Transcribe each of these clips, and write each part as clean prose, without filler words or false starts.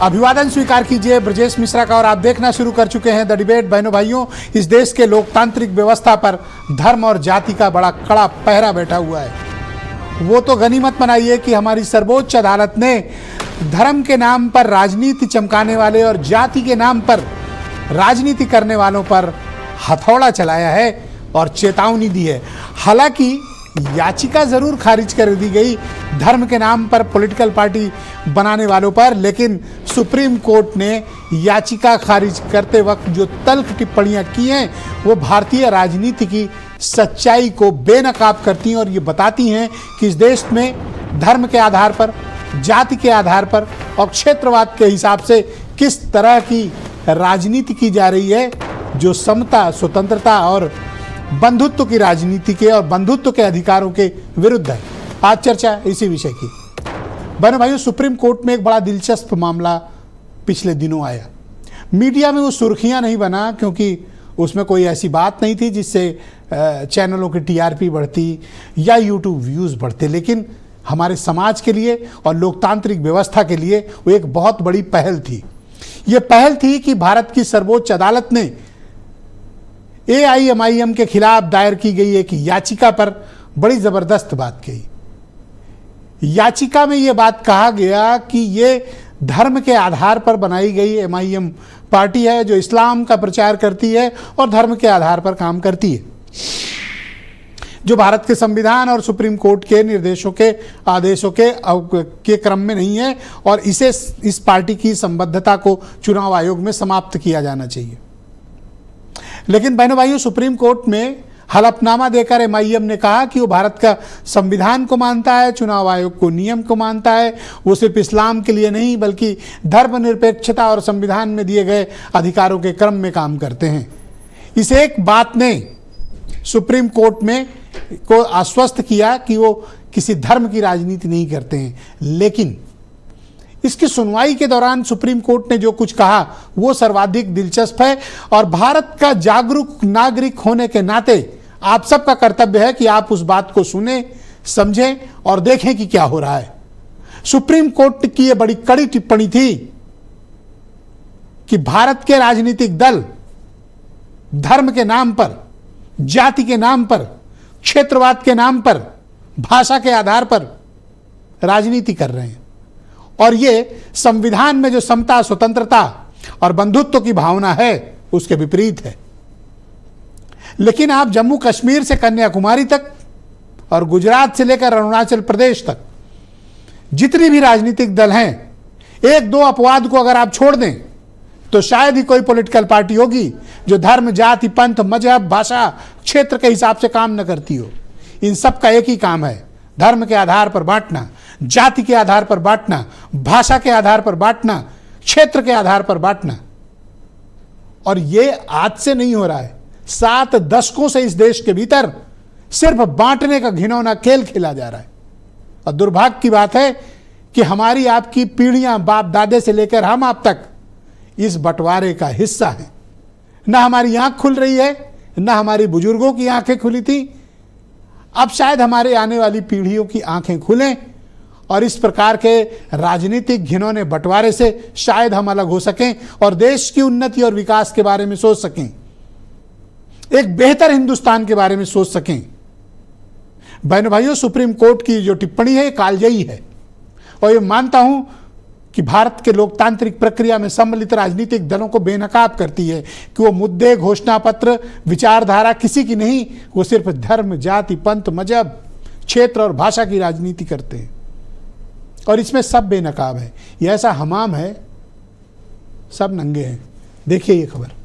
अभिवादन स्वीकार कीजिए ब्रजेश मिश्रा का और आप देखना शुरू कर चुके हैं द डिबेट। बहनों भाइयों, इस देश के लोकतांत्रिक व्यवस्था पर धर्म और जाति का बड़ा कड़ा पहरा बैठा हुआ है। वो तो गनीमत बनाइए कि हमारी सर्वोच्च अदालत ने धर्म के नाम पर राजनीति चमकाने वाले और जाति के नाम पर राजनीति करने वालों पर हथौड़ा चलाया है और चेतावनी दी है। हालांकि याचिका जरूर खारिज कर दी गई धर्म के नाम पर पॉलिटिकल पार्टी बनाने वालों पर, लेकिन सुप्रीम कोर्ट ने याचिका खारिज करते वक्त जो तल्ख टिप्पणियां की हैं वो भारतीय राजनीति की सच्चाई को बेनकाब करती हैं और ये बताती हैं कि इस देश में धर्म के आधार पर, जाति के आधार पर और क्षेत्रवाद के हिसाब से किस तरह की राजनीति की जा रही है, जो समता, स्वतंत्रता और बंधुत्व की राजनीति के और बंधुत्व के अधिकारों के विरुद्ध है। आज चर्चा इसी विषय की। बहनों भाइयों, सुप्रीम कोर्ट में एक बड़ा दिलचस्प मामला पिछले दिनों आया। मीडिया में वो सुर्खियां नहीं बना क्योंकि उसमें कोई ऐसी बात नहीं थी जिससे चैनलों की टीआरपी बढ़ती या यूट्यूब व्यूज़ बढ़ते, लेकिन हमारे समाज के लिए और लोकतांत्रिक व्यवस्था के लिए वो एक बहुत बड़ी पहल थी। ये पहल थी कि भारत की सर्वोच्च अदालत ने AIMIM के खिलाफ दायर की गई एक याचिका पर बड़ी जबरदस्त बात कही। याचिका में यह बात कहा गया कि ये धर्म के आधार पर बनाई गई MIM पार्टी है जो इस्लाम का प्रचार करती है और धर्म के आधार पर काम करती है, जो भारत के संविधान और सुप्रीम कोर्ट के निर्देशों के आदेशों के क्रम में नहीं है और इस पार्टी की संबद्धता को चुनाव आयोग में समाप्त किया जाना चाहिए। लेकिन बहनों भाइयों, सुप्रीम कोर्ट में हलफनामा देकर MIM ने कहा कि वो भारत का संविधान को मानता है, चुनाव आयोग को नियम को मानता है। वो सिर्फ इस्लाम के लिए नहीं बल्कि धर्मनिरपेक्षता और संविधान में दिए गए अधिकारों के क्रम में काम करते हैं। इस एक बात ने सुप्रीम कोर्ट में को आश्वस्त किया कि वो किसी धर्म की राजनीति नहीं करते हैं। लेकिन इसकी सुनवाई के दौरान सुप्रीम कोर्ट ने जो कुछ कहा वो सर्वाधिक दिलचस्प है और भारत का जागरूक नागरिक होने के नाते आप सबका कर्तव्य है कि आप उस बात को सुने, समझें और देखें कि क्या हो रहा है। सुप्रीम कोर्ट की यह बड़ी कड़ी टिप्पणी थी कि भारत के राजनीतिक दल धर्म के नाम पर, जाति के नाम पर, क्षेत्रवाद के नाम पर, भाषा के आधार पर राजनीति कर रहे हैं और ये संविधान में जो समता, स्वतंत्रता और बंधुत्व की भावना है उसके विपरीत है। लेकिन आप जम्मू कश्मीर से कन्याकुमारी तक और गुजरात से लेकर अरुणाचल प्रदेश तक जितनी भी राजनीतिक दल हैं, एक दो अपवाद को अगर आप छोड़ दें तो शायद ही कोई पॉलिटिकल पार्टी होगी जो धर्म, जाति, पंथ, मजहब, भाषा, क्षेत्र के हिसाब से काम न करती हो। इन सब का एक ही काम है, धर्म के आधार पर बांटना, जाति के आधार पर बांटना, भाषा के आधार पर बांटना, क्षेत्र के आधार पर बांटना। और ये आज से नहीं हो रहा है, 7 दशकों से इस देश के भीतर सिर्फ बांटने का घिनौना खेल खेला जा रहा है। और दुर्भाग्य की बात है कि हमारी आपकी पीढ़ियां, बाप दादे से लेकर हम आप तक इस बंटवारे का हिस्सा है। ना हमारी आंख खुल रही है, ना हमारी बुजुर्गों की आंखें खुली थी। अब शायद हमारे आने वाली पीढ़ियों की आंखें खुलें और इस प्रकार के राजनीतिक घिनौने बंटवारे से शायद हम अलग हो सकें और देश की उन्नति और विकास के बारे में सोच सकें, एक बेहतर हिंदुस्तान के बारे में सोच सकें। बहनों भाइयों, सुप्रीम कोर्ट की जो टिप्पणी है कालजयी है और ये मानता हूं कि भारत के लोकतांत्रिक प्रक्रिया में सम्मिलित राजनीतिक दलों को बेनकाब करती है कि वो मुद्दे, घोषणा पत्र, विचारधारा किसी की नहीं, वो सिर्फ धर्म, जाति, पंथ, मजहब, क्षेत्र और भाषा की राजनीति करते हैं और इसमें सब बेनकाब है। ये ऐसा हमाम है, सब नंगे हैं। देखिए ये खबर।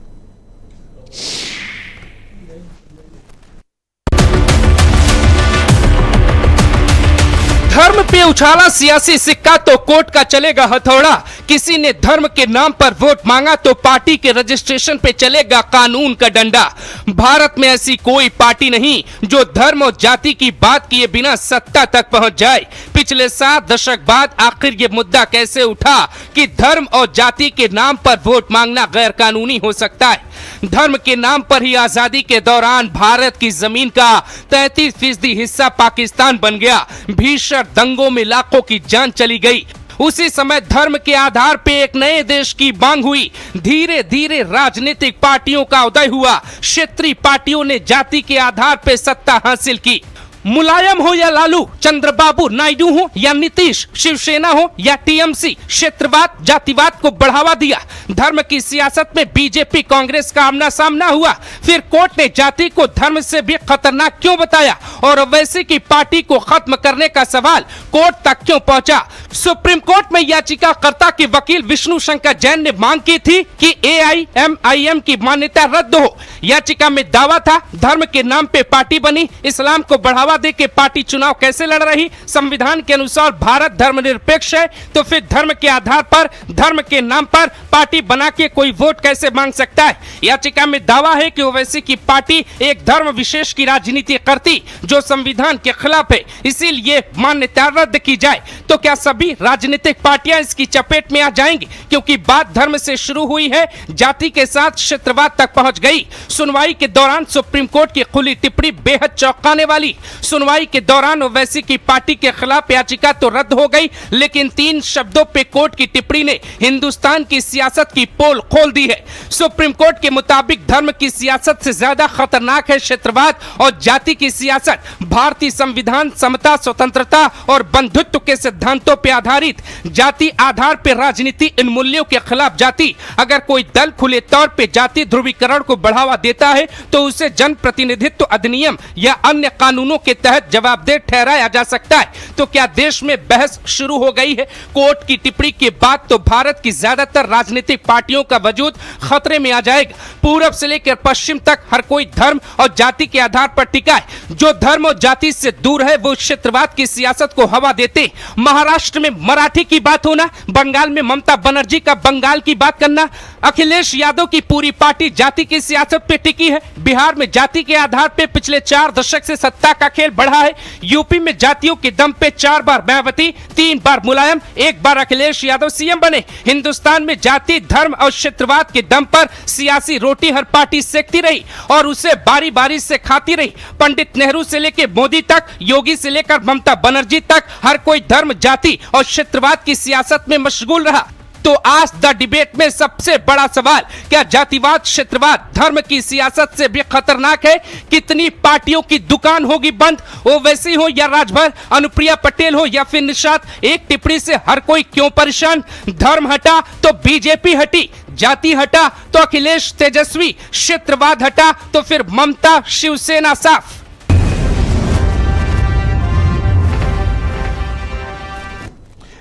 धर्म पे उछाला सियासी सिक्का तो कोर्ट का चलेगा हथौड़ा। किसी ने धर्म के नाम पर वोट मांगा तो पार्टी के रजिस्ट्रेशन पे चलेगा कानून का डंडा। भारत में ऐसी कोई पार्टी नहीं जो धर्म और जाति की बात किए बिना सत्ता तक पहुंच जाए। पिछले 7 दशक बाद आखिर ये मुद्दा कैसे उठा कि धर्म और जाति के नाम पर वोट मांगना गैर कानूनी हो सकता है। धर्म के नाम पर ही आजादी के दौरान भारत की जमीन का 33% हिस्सा पाकिस्तान बन गया। भीषण दंगों में लाखों की जान चली गई उसी समय धर्म के आधार पे एक नए देश की मांग हुई। धीरे धीरे राजनीतिक पार्टियों का उदय हुआ। क्षेत्रीय पार्टियों ने जाति के आधार पे सत्ता हासिल की। मुलायम हो या लालू, चंद्रबाबू नायडू हो या नीतीश, शिवसेना हो या टीएमसी, क्षेत्रवाद जातिवाद को बढ़ावा दिया। धर्म की सियासत में बीजेपी कांग्रेस का आमना सामना हुआ। फिर कोर्ट ने जाति को धर्म से भी खतरनाक क्यों बताया और ओवैसी की पार्टी को खत्म करने का सवाल कोर्ट तक क्यों पहुंचा? सुप्रीम कोर्ट में याचिकाकर्ता के वकील विष्णु शंकर जैन ने मांग की थी कि AIMIM की मान्यता रद्द हो। याचिका में दावा था धर्म के नाम पे पार्टी बनी, इस्लाम को बढ़ावा दे के पार्टी चुनाव कैसे लड़ रही? संविधान के अनुसार भारत धर्मनिरपेक्ष है, तो फिर धर्म के आधार पर, धर्म के नाम पर पार्टी बना के कोई वोट कैसे मांग सकता है? याचिका में दावा है कि ओवैसी की पार्टी एक धर्म विशेष की राजनीति करती जो संविधान के खिलाफ है, इसीलिए मान्यता रद्द की जाए। तो क्या सभी राजनीतिक पार्टियां इसकी चपेट में आ जाएंगी? क्योंकि बात धर्म से शुरू हुई है, जाति के साथ क्षेत्रवाद तक पहुंच गई। सुनवाई के दौरान सुप्रीम कोर्ट की खुली टिप्पणी बेहद चौंकाने वाली। सुनवाई के दौरान ओवैसी की पार्टी के खिलाफ याचिका तो रद्द हो गई, लेकिन 3 शब्दों पे कोर्ट की टिप्पणी ने हिंदुस्तान की सियासत की पोल खोल दी है। सुप्रीम कोर्ट के मुताबिक धर्म की सियासत से ज्यादा खतरनाक है क्षेत्रवाद और जाति की सियासत। भारतीय संविधान समता, स्वतंत्रता और बंधुत्व के सिद्धांतों पर आधारित जाति आधार पर राजनीति, इन मूल्यों के खिलाफ जाति। अगर कोई दल खुले तौर पर जाति ध्रुवीकरण को बढ़ावा देता है तो उसे जन प्रतिनिधित्व अधिनियम या अन्य कानूनों के तहत जवाबदेह ठहराया जा सकता है। तो क्या देश में बहस शुरू हो गई है? कोर्ट की टिप्पणी के बाद तो भारत की ज्यादातर राजनीतिक पार्टियों का वजूद खतरे में आ जाएगा। पूरब से लेकर पश्चिम तक हर कोई धर्म और जाति के आधार पर टिका है। जो धर्म और जाति से दूर है वो क्षेत्रवाद की सियासत को हवा देते। महाराष्ट्र में मराठी की बात होना, बंगाल में ममता बनर्जी का बंगाल की बात करना, अखिलेश यादव की पूरी पार्टी जाति की सियासत पे टिकी है। बिहार में जाति के आधार पे पिछले 4 दशक से सत्ता का खेल बढ़ा है। यूपी में जातियों के दम पे 4 बार मायावती, 3 बार मुलायम, 1 बार अखिलेश यादव सीएम बने। हिंदुस्तान में जाति, धर्म और क्षेत्रवाद के दम पर सियासी रोटी हर पार्टी सेकती रही और उसे बारी बारी से खाती रही। पंडित नेहरू से लेकर मोदी तक, योगी से लेकर ममता बनर्जी तक, हर कोई धर्म, जाति और क्षेत्रवाद की सियासत में मशगूल रहा। तो आज द डिबेट में सबसे बड़ा सवाल, क्या जातिवाद, क्षेत्रवाद धर्म की सियासत से भी खतरनाक है? कितनी पार्टियों की दुकान होगी बंद? ओवैसी हो या राजभर, अनुप्रिया पटेल हो या फिर निषाद, एक टिप्पणी से हर कोई क्यों परेशान? धर्म हटा तो बीजेपी हटी, जाति हटा तो अखिलेश तेजस्वी, क्षेत्रवाद हटा तो फिर ममता शिवसेना साफ।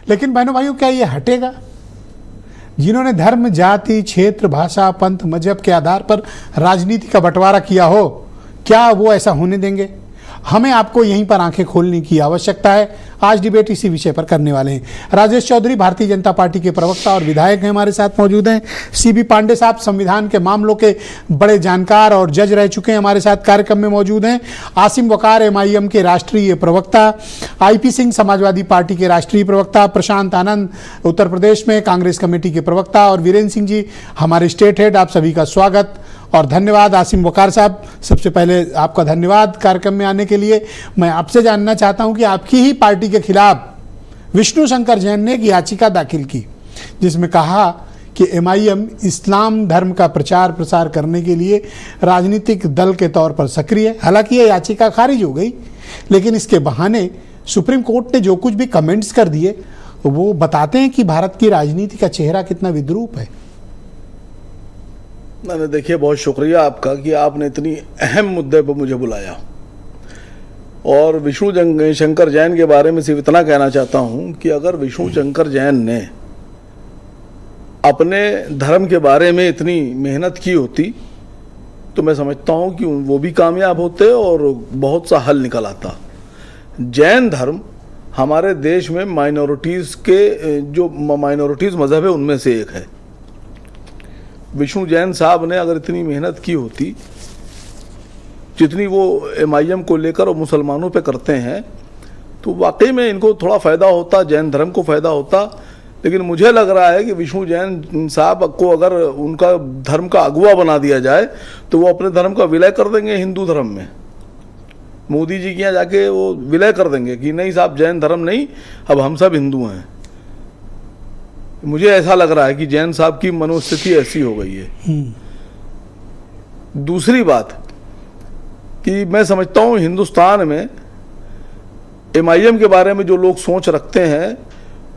लेकिन बहनों भाइयों, क्या ये हटेगा? जिन्होंने धर्म, जाति, क्षेत्र, भाषा, पंथ, मजहब के आधार पर राजनीति का बंटवारा किया हो, क्या वो ऐसा होने देंगे? हमें आपको यहीं पर आंखें खोलने की आवश्यकता है। आज डिबेट इसी विषय पर करने वाले हैं। राजेश चौधरी भारतीय जनता पार्टी के प्रवक्ता और विधायक हैं, हमारे साथ मौजूद हैं। सीबी पांडे साहब संविधान के मामलों के बड़े जानकार और जज रह चुके हैं, हमारे साथ कार्यक्रम में मौजूद हैं। आसिम वकार MIM के राष्ट्रीय प्रवक्ता, IP सिंह समाजवादी पार्टी के राष्ट्रीय प्रवक्ता, प्रशांत आनंद उत्तर प्रदेश में कांग्रेस कमेटी के प्रवक्ता और वीरेंद्र सिंह जी हमारे स्टेट हेड। आप सभी का स्वागत और धन्यवाद। आसिम वकार साहब, सबसे पहले आपका धन्यवाद कार्यक्रम में आने के लिए। मैं आपसे जानना चाहता हूं कि आपकी ही पार्टी के खिलाफ विष्णु शंकर जैन ने एक याचिका दाखिल की जिसमें कहा कि MIM इस्लाम धर्म का प्रचार प्रसार करने के लिए राजनीतिक दल के तौर पर सक्रिय है। हालांकि यह याचिका खारिज हो गई, लेकिन इसके बहाने सुप्रीम कोर्ट ने जो कुछ भी कमेंट्स कर दिए वो बताते हैं कि भारत की राजनीति का चेहरा कितना विद्रूप है। मैंने देखिए, बहुत शुक्रिया आपका कि आपने इतनी अहम मुद्दे पर मुझे बुलाया। और विष्णु शंकर जैन के बारे में सिर्फ इतना कहना चाहता हूं कि अगर विष्णु शंकर जैन ने अपने धर्म के बारे में इतनी मेहनत की होती तो मैं समझता हूं कि वो भी कामयाब होते और बहुत सा हल निकल आता। जैन धर्म हमारे देश में माइनॉरिटीज़ के जो माइनॉरिटीज़ मज़हब है उनमें से एक है। विष्णु जैन साहब ने अगर इतनी मेहनत की होती जितनी वो MIM को लेकर और मुसलमानों पे करते हैं तो वाकई में इनको थोड़ा फ़ायदा होता, जैन धर्म को फ़ायदा होता। लेकिन मुझे लग रहा है कि विष्णु जैन साहब को अगर उनका धर्म का अगुवा बना दिया जाए तो वो अपने धर्म का विलय कर देंगे हिंदू धर्म में। मोदी जी के यहाँ जाके वो विलय कर देंगे कि नहीं साहब, जैन धर्म नहीं, अब हम सब हिंदू हैं। मुझे ऐसा लग रहा है कि जैन साहब की मनोस्थिति ऐसी हो गई है। दूसरी बात कि मैं समझता हूं हिंदुस्तान में MIM के बारे में जो लोग सोच रखते हैं,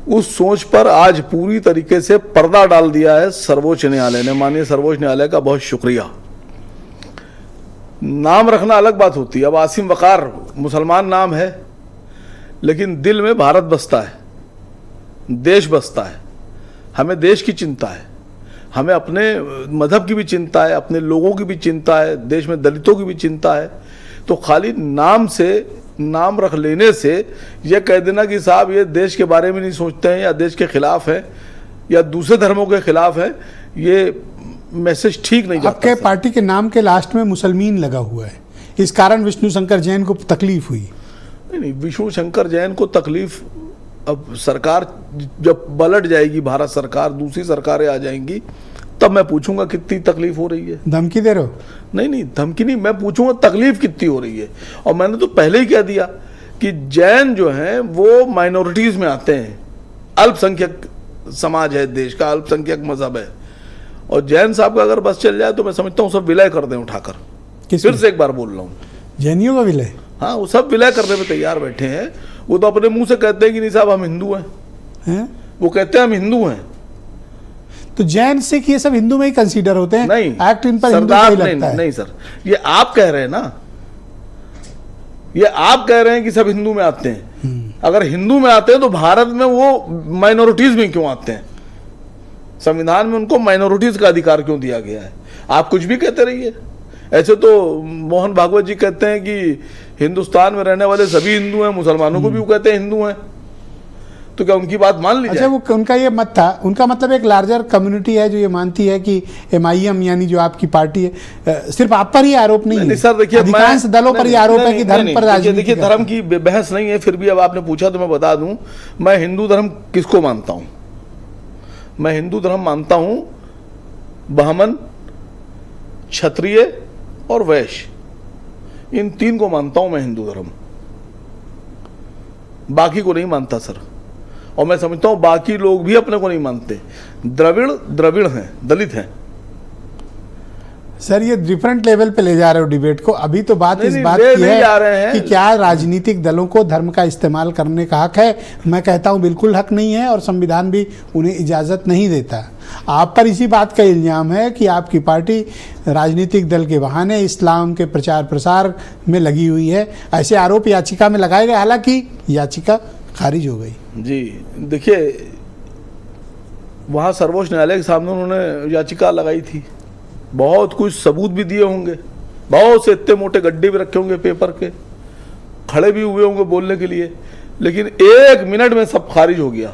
उस सोच पर आज पूरी तरीके से पर्दा डाल दिया है सर्वोच्च न्यायालय ने। माननीय सर्वोच्च न्यायालय का बहुत शुक्रिया। नाम रखना अलग बात होती है। अब आसिम वकार मुसलमान नाम है, लेकिन दिल में भारत बसता है, देश बसता है। हमें देश की चिंता है, हमें अपने मजहब की भी चिंता है, अपने लोगों की भी चिंता है, देश में दलितों की भी चिंता है। तो खाली नाम से, नाम रख लेने से यह कह देना कि साहब ये देश के बारे में नहीं सोचते हैं, या देश के खिलाफ है, या दूसरे धर्मों के खिलाफ है, ये मैसेज ठीक नहीं जाता। आपके पार्टी के नाम के लास्ट में मुसलमीन लगा हुआ है, इस कारण विष्णु शंकर जैन को तकलीफ हुई। नहीं, विष्णु शंकर जैन को तकलीफ, अब सरकार जब पलट जाएगी, भारत सरकार, दूसरी सरकारें आ जाएंगी, तब मैं पूछूंगा कितनी तकलीफ हो रही है। धमकी दे रहे हो? नहीं, धमकी नहीं, मैं पूछूंगा तकलीफ कितनी हो रही है। और मैंने तो पहले ही कह दिया कि जैन जो हैं वो माइनॉरिटीज में आते हैं, अल्पसंख्यक समाज है, देश का अल्पसंख्यक मजहब है। और जैन साहब का अगर बस चल जाए तो मैं समझता हूँ सब विलय कर दें उठाकर। फिर से एक बार बोल रहा हूँ, जैनियों का विलय? हाँ, वो सब विलय करने में तैयार बैठे हैं। वो तो अपने मुंह से कहते हैं कि नहीं साहब हम हिंदू हैं, वो कहते हैं हम हिंदू हैं। तो जैन सिख ये सब हिंदू में ही कंसीडर होते हैं? नहीं, एक्ट इन पर सरदार हिंदू लगता है। नहीं सर, ये आप कह रहे हैं ना, ये आप कह रहे हैं कि सब हिंदू में आते हैं। अगर हिंदू में आते हैं तो भारत में वो माइनॉरिटीज में क्यों आते हैं? संविधान में उनको माइनॉरिटीज का अधिकार क्यों दिया गया है? आप कुछ भी कहते रहिए। ऐसे तो मोहन भागवत जी कहते हैं कि हिंदुस्तान में रहने वाले सभी हिंदू हैं, मुसलमानों को भी वो कहते हैं हिंदू हैं। तो क्या उनकी बात मान ली जाए? अच्छा, वो उनका ये मत था, उनका मतलब एक लार्जर कम्युनिटी है जो ये मानती है कि MIM यानी जो आपकी पार्टी है, सिर्फ आप पर ही आरोप नहीं है सर। देखिए, अधिकांश दलों पर ही आरोप है कि धर्म पर राजनीति। देखिए, धर्म की बहस नहीं है, फिर भी अब आपने पूछा तो मैं बता दूं, मैं हिंदू धर्म किसको मानता हूं? मैं हिंदू धर्म मानता हूं ब्राह्मण, क्षत्रिय और वैश्य, इन तीन को मानता हूं मैं हिंदू धर्म, बाकी को नहीं मानता सर। और मैं समझता हूं बाकी लोग भी अपने को नहीं मानते। द्रविड़ हैं, दलित हैं। सर, ये डिफरेंट लेवल पे ले जा रहे हो डिबेट को। अभी तो बात इस बात की है कि क्या राजनीतिक दलों को धर्म का इस्तेमाल करने का हक है। मैं कहता हूं बिल्कुल हक नहीं है, और संविधान भी उन्हें इजाज़त नहीं देता। आप पर इसी बात का इल्ज़ाम है कि आपकी पार्टी राजनीतिक दल के बहाने इस्लाम के प्रचार प्रसार में लगी हुई है। ऐसे आरोप याचिका में लगाए गए, हालांकि याचिका खारिज हो गई। जी देखिए, वहाँ सर्वोच्च न्यायालय के सामने उन्होंने याचिका लगाई थी, बहुत कुछ सबूत भी दिए होंगे, बहुत से इतने मोटे गड्ढे भी रखे होंगे पेपर के, खड़े भी हुए होंगे बोलने के लिए, लेकिन 1 मिनट में सब खारिज हो गया,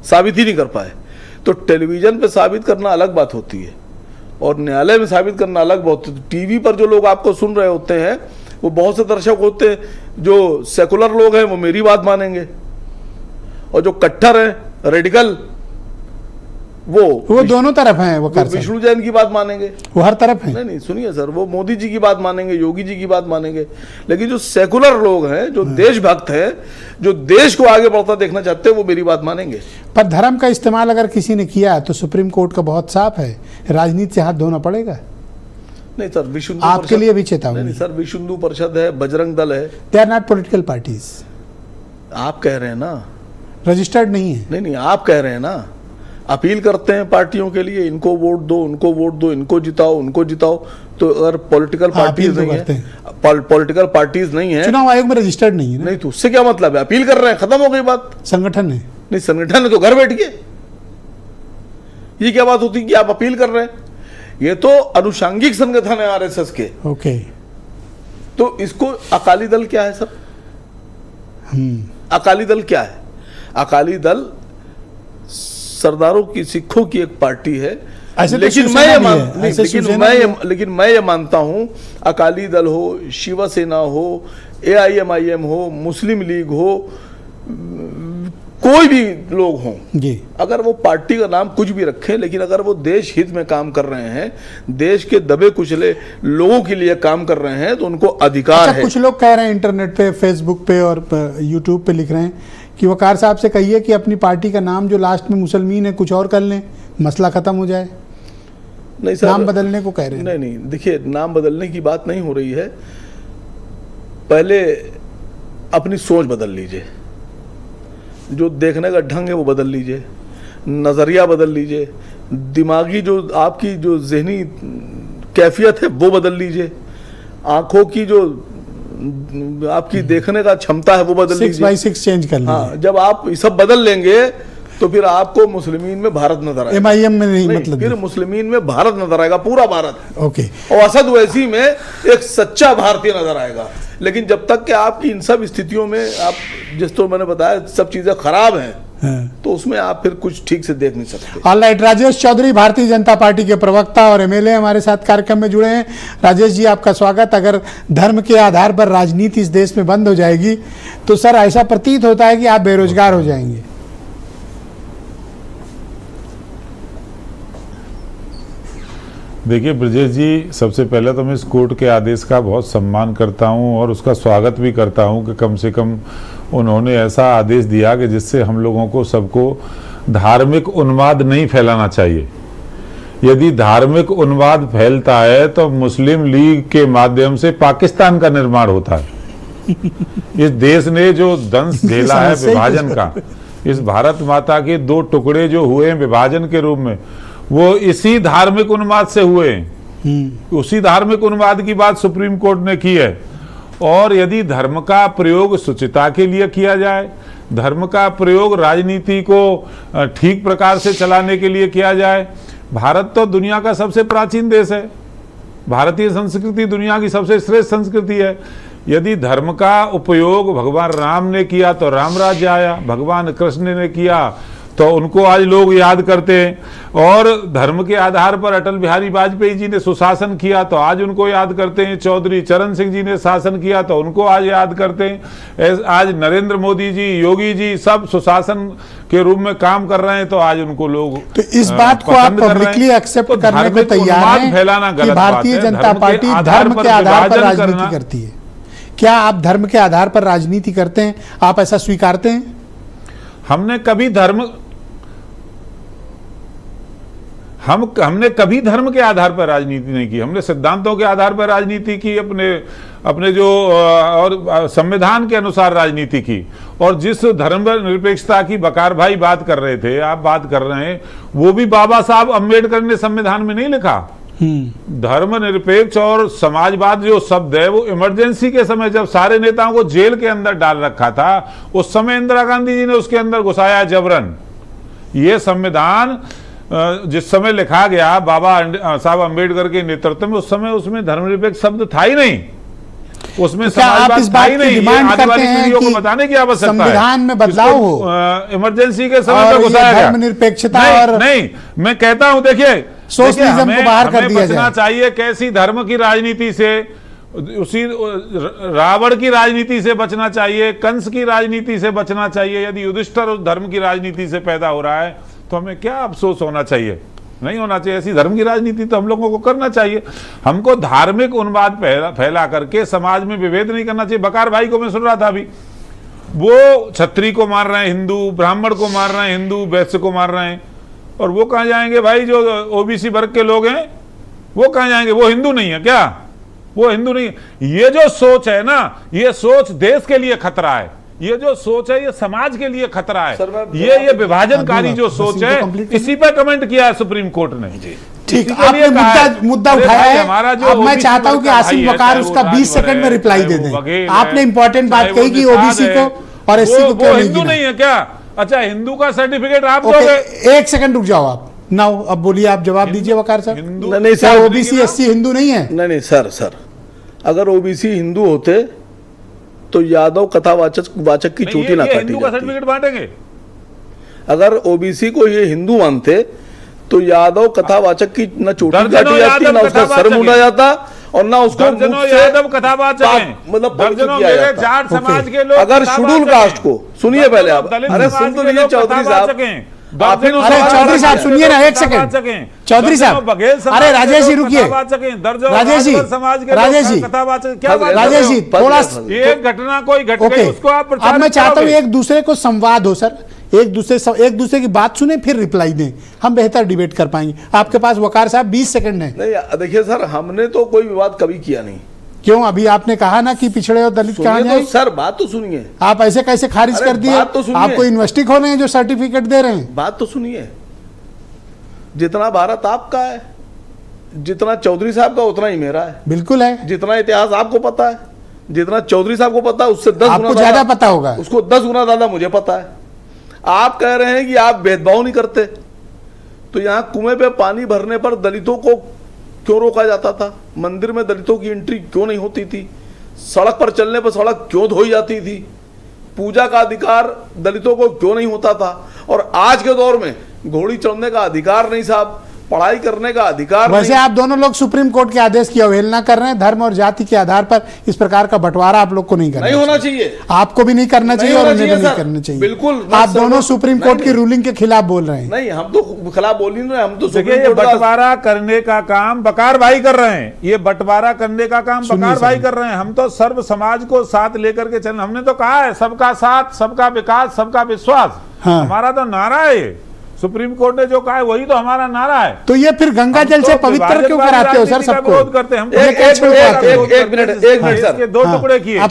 साबित ही नहीं कर पाए। तो टेलीविजन पे साबित करना अलग बात होती है और न्यायालय में साबित करना अलग बात होती है। टीवी पर जो लोग आपको सुन रहे होते हैं वो बहुत से दर्शक होते हैं, जो सेकुलर लोग हैं वो मेरी बात मानेंगे, और जो कट्टर हैं, रेडिकल, वो दोनों तरफ हैं। वो विष्णु जैन की बात मानेंगे, वो हर तरफ है। नहीं सुनिए सर, वो मोदी जी की बात मानेंगे, योगी जी की बात मानेंगे, लेकिन जो सेकुलर लोग हैं, जो देशभक्त हैं, जो देश को आगे बढ़ता देखना चाहते हैं, वो मेरी बात मानेंगे। पर धर्म का इस्तेमाल अगर किसी ने किया तो सुप्रीम कोर्ट का बहुत साफ है, राजनीति से हाथ धोना पड़ेगा। नहीं सर, विश्व आपके लिए भी चेतावनी। नहीं सर, विश्व हिंदू परिषद है, बजरंग दल है, they are not political parties. आप कह रहे हैं ना, रजिस्टर्ड नहीं है। नहीं, आप कह रहे हैं ना, अपील करते हैं पार्टियों के लिए, इनको वोट दो, उनको वोट दो, इनको जिताओ, उनको जिताओ। तो अगर पॉलिटिकल पार्टीज नहीं है, पॉलिटिकल पार्टीज नहीं है, चुनाव आयोग में रजिस्टर्ड नहीं है ना? नहीं, तो उससे क्या मतलब है? अपील कर रहे हैं, खत्म हो गई बात। संगठन है। नहीं, संगठन है तो घर बैठ के, ये क्या बात होती है कि आप अपील कर रहे हैं? ये तो अनुषांगिक संगठन है RSS के। ओके, तो इसको अकाली दल क्या है सर? अकाली दल क्या है? अकाली दल सरदारों की, सिखों की एक पार्टी है। लेकिन मैं ये मानता हूं, अकाली दल हो, शिवसेना हो, AIMIM हो, मुस्लिम लीग हो, कोई भी लोग हों, अगर वो पार्टी का नाम कुछ भी रखें, लेकिन अगर वो देश हित में काम कर रहे हैं, देश के दबे कुचले लोगों के लिए काम कर रहे हैं, तो उनको अधिकार है। कुछ लोग कह रहे हैं इंटरनेट पे, फेसबुक पे और यूट्यूब पे लिख रहे हैं कि वकार साहब से कहिए कि अपनी पार्टी का नाम जो लास्ट में मुसलमीन है कुछ और कर लें, मसला खत्म हो जाए। नहीं सर, नाम बदलने को कह रहे हैं। नहीं नहीं, देखिए नाम बदलने की बात नहीं हो रही है। पहले अपनी सोच बदल लीजिए, जो देखने का ढंग है वो बदल लीजिए, नज़रिया बदल लीजिए, दिमागी जो आपकी जो जहनी कैफियत है वो बदल लीजिए, आंखों की जो आपकी देखने का क्षमता है वो बदल 6x6 चेंज कर लीजिए। हाँ, जब आप ये सब बदल लेंगे तो फिर आपको मुस्लिमीन में भारत नजर आएगा। MIM में नहीं, नहीं, मतलब फिर मुस्लिमीन में भारत नजर आएगा, पूरा भारत। ओके। और असद वैसी में एक सच्चा भारतीय नजर आएगा। लेकिन जब तक कि आपकी इन सब स्थितियों में आप जिस तो मैंने बताया सब चीजें खराब हैं, तो उसमें आप फिर कुछ ठीक से देख नहीं सकते। ऑलराइट, राजेश चौधरी भारतीय जनता पार्टी के प्रवक्ता और MLA हमारे साथ कार्यक्रम में जुड़े हैं। राजेश जी, आपका स्वागत। अगर धर्म के आधार पर राजनीति इस देश में बंद हो जाएगी तो सर ऐसा प्रतीत होता है कि आप बेरोजगार हो जाएंगे। देखिए ब्रजेश जी, सबसे पहले तो मैं इस कोर्ट के आदेश का बहुत सम्मान करता हूं और उसका स्वागत भी करता हूं कि कम से कम उन्होंने ऐसा आदेश दिया कि जिससे हम लोगों को सबको धार्मिक उन्माद नहीं फैलाना चाहिए। यदि धार्मिक उन्माद फैलता है तो मुस्लिम लीग के माध्यम से पाकिस्तान का निर्माण होता है। इस देश ने जो दंश झेला है विभाजन का, इस भारत माता के 2 टुकड़े जो हुए हैं विभाजन के रूप में, वो इसी धार्मिक उन्माद से हुए हैं। उसी धार्मिक उन्माद की बात सुप्रीम कोर्ट ने की है। और यदि धर्म का प्रयोग शुचिता के लिए किया जाए, धर्म का प्रयोग राजनीति को ठीक प्रकार से चलाने के लिए किया जाए, भारत तो दुनिया का सबसे प्राचीन देश है, भारतीय संस्कृति दुनिया की सबसे श्रेष्ठ संस्कृति है। यदि धर्म का उपयोग भगवान राम ने किया तो राम राज्य आया, भगवान कृष्ण ने किया तो उनको आज लोग याद करते हैं, और धर्म के आधार पर अटल बिहारी वाजपेयी जी ने सुशासन किया तो आज उनको याद करते हैं, चौधरी चरण सिंह जी ने शासन किया तो उनको आज याद करते हैं, आज नरेंद्र मोदी जी, योगी जी सब सुशासन के रूप में काम कर रहे हैं तो आज उनको लोग तो इस बात को आप पब्लिकली एक्सेप्ट करने को तैयार हैं कि भारतीय जनता पार्टी धर्म के आधार पर राजनीति करती है? क्या आप धर्म के आधार पर राजनीति करते हैं? आप ऐसा स्वीकारते हैं? हमने कभी धर्म के आधार पर राजनीति नहीं की। हमने सिद्धांतों के आधार पर राजनीति की, अपने जो और संविधान के अनुसार राजनीति की। और जिस धर्म निरपेक्षता की बकार भाई बात कर रहे थे, आप बात कर रहे हैं, वो भी बाबा साहब अम्बेडकर ने संविधान में नहीं लिखा। धर्मनिरपेक्ष और समाजवाद जो शब्द है वो इमरजेंसी के समय जब सारे नेताओं को जेल के अंदर डाल रखा था, उस समय इंदिरा गांधी जी ने उसके अंदर घुसाया जबरन। ये संविधान जिस समय लिखा गया बाबा साहब अम्बेडकर के नेतृत्व में, उस समय उसमें धर्मनिरपेक्ष शब्द था ही नहीं, उसमें समाजवाद था ही नहीं। आने वाली पीढ़ियों को बताने की आवश्यकता है संविधान में बदलाव हो, इमरजेंसी के समय पर घुसाया गया। धर्मनिरपेक्षता और नहीं, मैं कहता हूं देखिए सोशलिज्म को बाहर कर दिया बचना चाहिए। कैसी धर्म की राजनीति से? उसी रावण की राजनीति से बचना चाहिए, कंस की राजनीति से बचना चाहिए। यदि युधिष्ठिर उस धर्म की राजनीति से पैदा हो रहा है तो हमें क्या अफसोस होना चाहिए? नहीं होना चाहिए। ऐसी धर्म की राजनीति तो हम लोगों को करना चाहिए। हमको धार्मिक उन्माद फैला करके समाज में विभेद नहीं करना चाहिए। बकार भाई को मैं सुन रहा था अभी, वो छत्री को मार रहे हैं हिंदू, ब्राह्मण को मार रहे हैं हिंदू, वैश्य को मार रहे हैं, और वो कहाँ जाएंगे भाई? जो ओबीसी वर्ग के लोग हैं वो कहाँ जाएंगे? वो हिंदू नहीं है क्या? वो हिंदू नहीं है। ये जो सोच है ना, ये सोच देश के लिए खतरा है। ये जो सोच है ये समाज के लिए खतरा है। ये विभाजनकारी जो सोच है, इसी पे कमेंट किया है सुप्रीम कोर्ट ने। ठीक, आपने मुद्दा उठाया है। अब मैं चाहता हूं कि आसिफ वकार उसका 20 सेकंड में रिप्लाई दे दें। आपने इंपॉर्टेंट बात कही कि ओबीसी को और एससी को क्यों हिंदू नहीं है क्या? अच्छा, हिंदू का सर्टिफिकेट आप दोगे? 1 सेकंड रुक जाओ आप। नाउ अब बोलिए, आप जवाब दीजिए वकार साहब। नहीं सर, ओबीसी एससी हिंदू नहीं है? नहीं सर, अगर ओबीसी हिंदू होते तो यादव कथावाचक की चोटी ना काटी हिंदू का सर्टिफिकेट बांटेंगे। अगर ओबीसी को ये हिंदू मानते तो यादव कथावाचक की ना चोटी काटी जाती, ना उसका सर मुड़ा जाता, और ना उसको यादव कथावाचक मतलब जाट समाज के लोग। अगर शेड्यूल कास्ट को, सुनिए पहले आप, अरे सुन तो लीजिए चौधरी साहब, आप फिर अरे चौधरी साहब सुनिए ना, एक सेकंड चौधरी साहब, अरे राजेश जी रुकिए, राजेश जी, राजेश जी, राजेश जी थोड़ा एक घटना कोई घट गई उसको आप प्रचार अब मैं चाहता हूँ करोगे। एक दूसरे को संवाद हो सर, एक दूसरे की बात सुने फिर रिप्लाई दें, हम बेहतर डिबेट कर पाएंगे। आपके पास वकार साहब 20 सेकंड है। नहीं देखिए सर, हमने तो कोई विवाद कभी किया नहीं। क्यों? अभी आपने कहा ना कि पिछड़े और दलित कहाँ सुनिए जाए। तो सर, बात तो सुनिए। आप ऐसे कैसे खारिज अरे कर दिए? बात तो सुनिए। आपको इन्वेस्टिग हो रहे हैं जो सर्टिफिकेट दे रहे हैं। बात तो सुनिए, जितना भारत आपका है, जितना चौधरी साहब का उतना ही मेरा है। बिल्कुल है, जितना इतिहास आपको पता है, जितना चौधरी साहब को पता है, उससे 10 आपको गुना ज्यादा पता होगा। उसको 10 गुना ज्यादा मुझे पता है। आप कह रहे हैं कि आप भेदभाव नहीं करते, तो यहाँ कुएं पे पानी भरने पर दलितों को क्यों रोका जाता था? मंदिर में दलितों की एंट्री क्यों नहीं होती थी? सड़क पर चलने पर सड़क क्यों धोई जाती थी? पूजा का अधिकार दलितों को क्यों नहीं होता था? और आज के दौर में घोड़ी चढ़ने का अधिकार नहीं साहब, पढ़ाई करने का अधिकार वैसे नहीं। आप दोनों लोग सुप्रीम कोर्ट के आदेश की अवहेलना कर रहे हैं। धर्म और जाति के आधार पर इस प्रकार का बंटवारा आप लोग को नहीं करना नहीं होना चाहिए। आपको भी नहीं करना चाहिए और होना उन्हें भी चाहिए नहीं सर। करना चाहिए। बिल्कुल, आप मैं दोनों सहमत- सुप्रीम नहीं, कोर्ट की नहीं। रूलिंग के खिलाफ बोल रहे हैं। नहीं, हम तो खिलाफ बोल नहीं रहे, हम तो देखिए सुप्रीम ये कोर्ट का- बंटवारा करने का काम बकार भाई कर रहे हैं। ये बंटवारा करने का काम सुनिए बकार भाई सर। कर रहे हैं। हम तो सर्व समाज को साथ लेकर के चलना, हमने तो कहा है सबका साथ, सबका विकास, सबका विश्वास। हाँ। हमारा तो नारा है ये। सुप्रीम कोर्ट ने जो कहा है वही तो हमारा नारा है। तो ये फिर गंगा जल से हम तो पवित्र क्यों कराते हो सर राजनीति का सबको? विरोध करते हैं। हम तो ये क्या छोड़ पाते हो? एक मिनट सर, दो टुकड़े किए। आप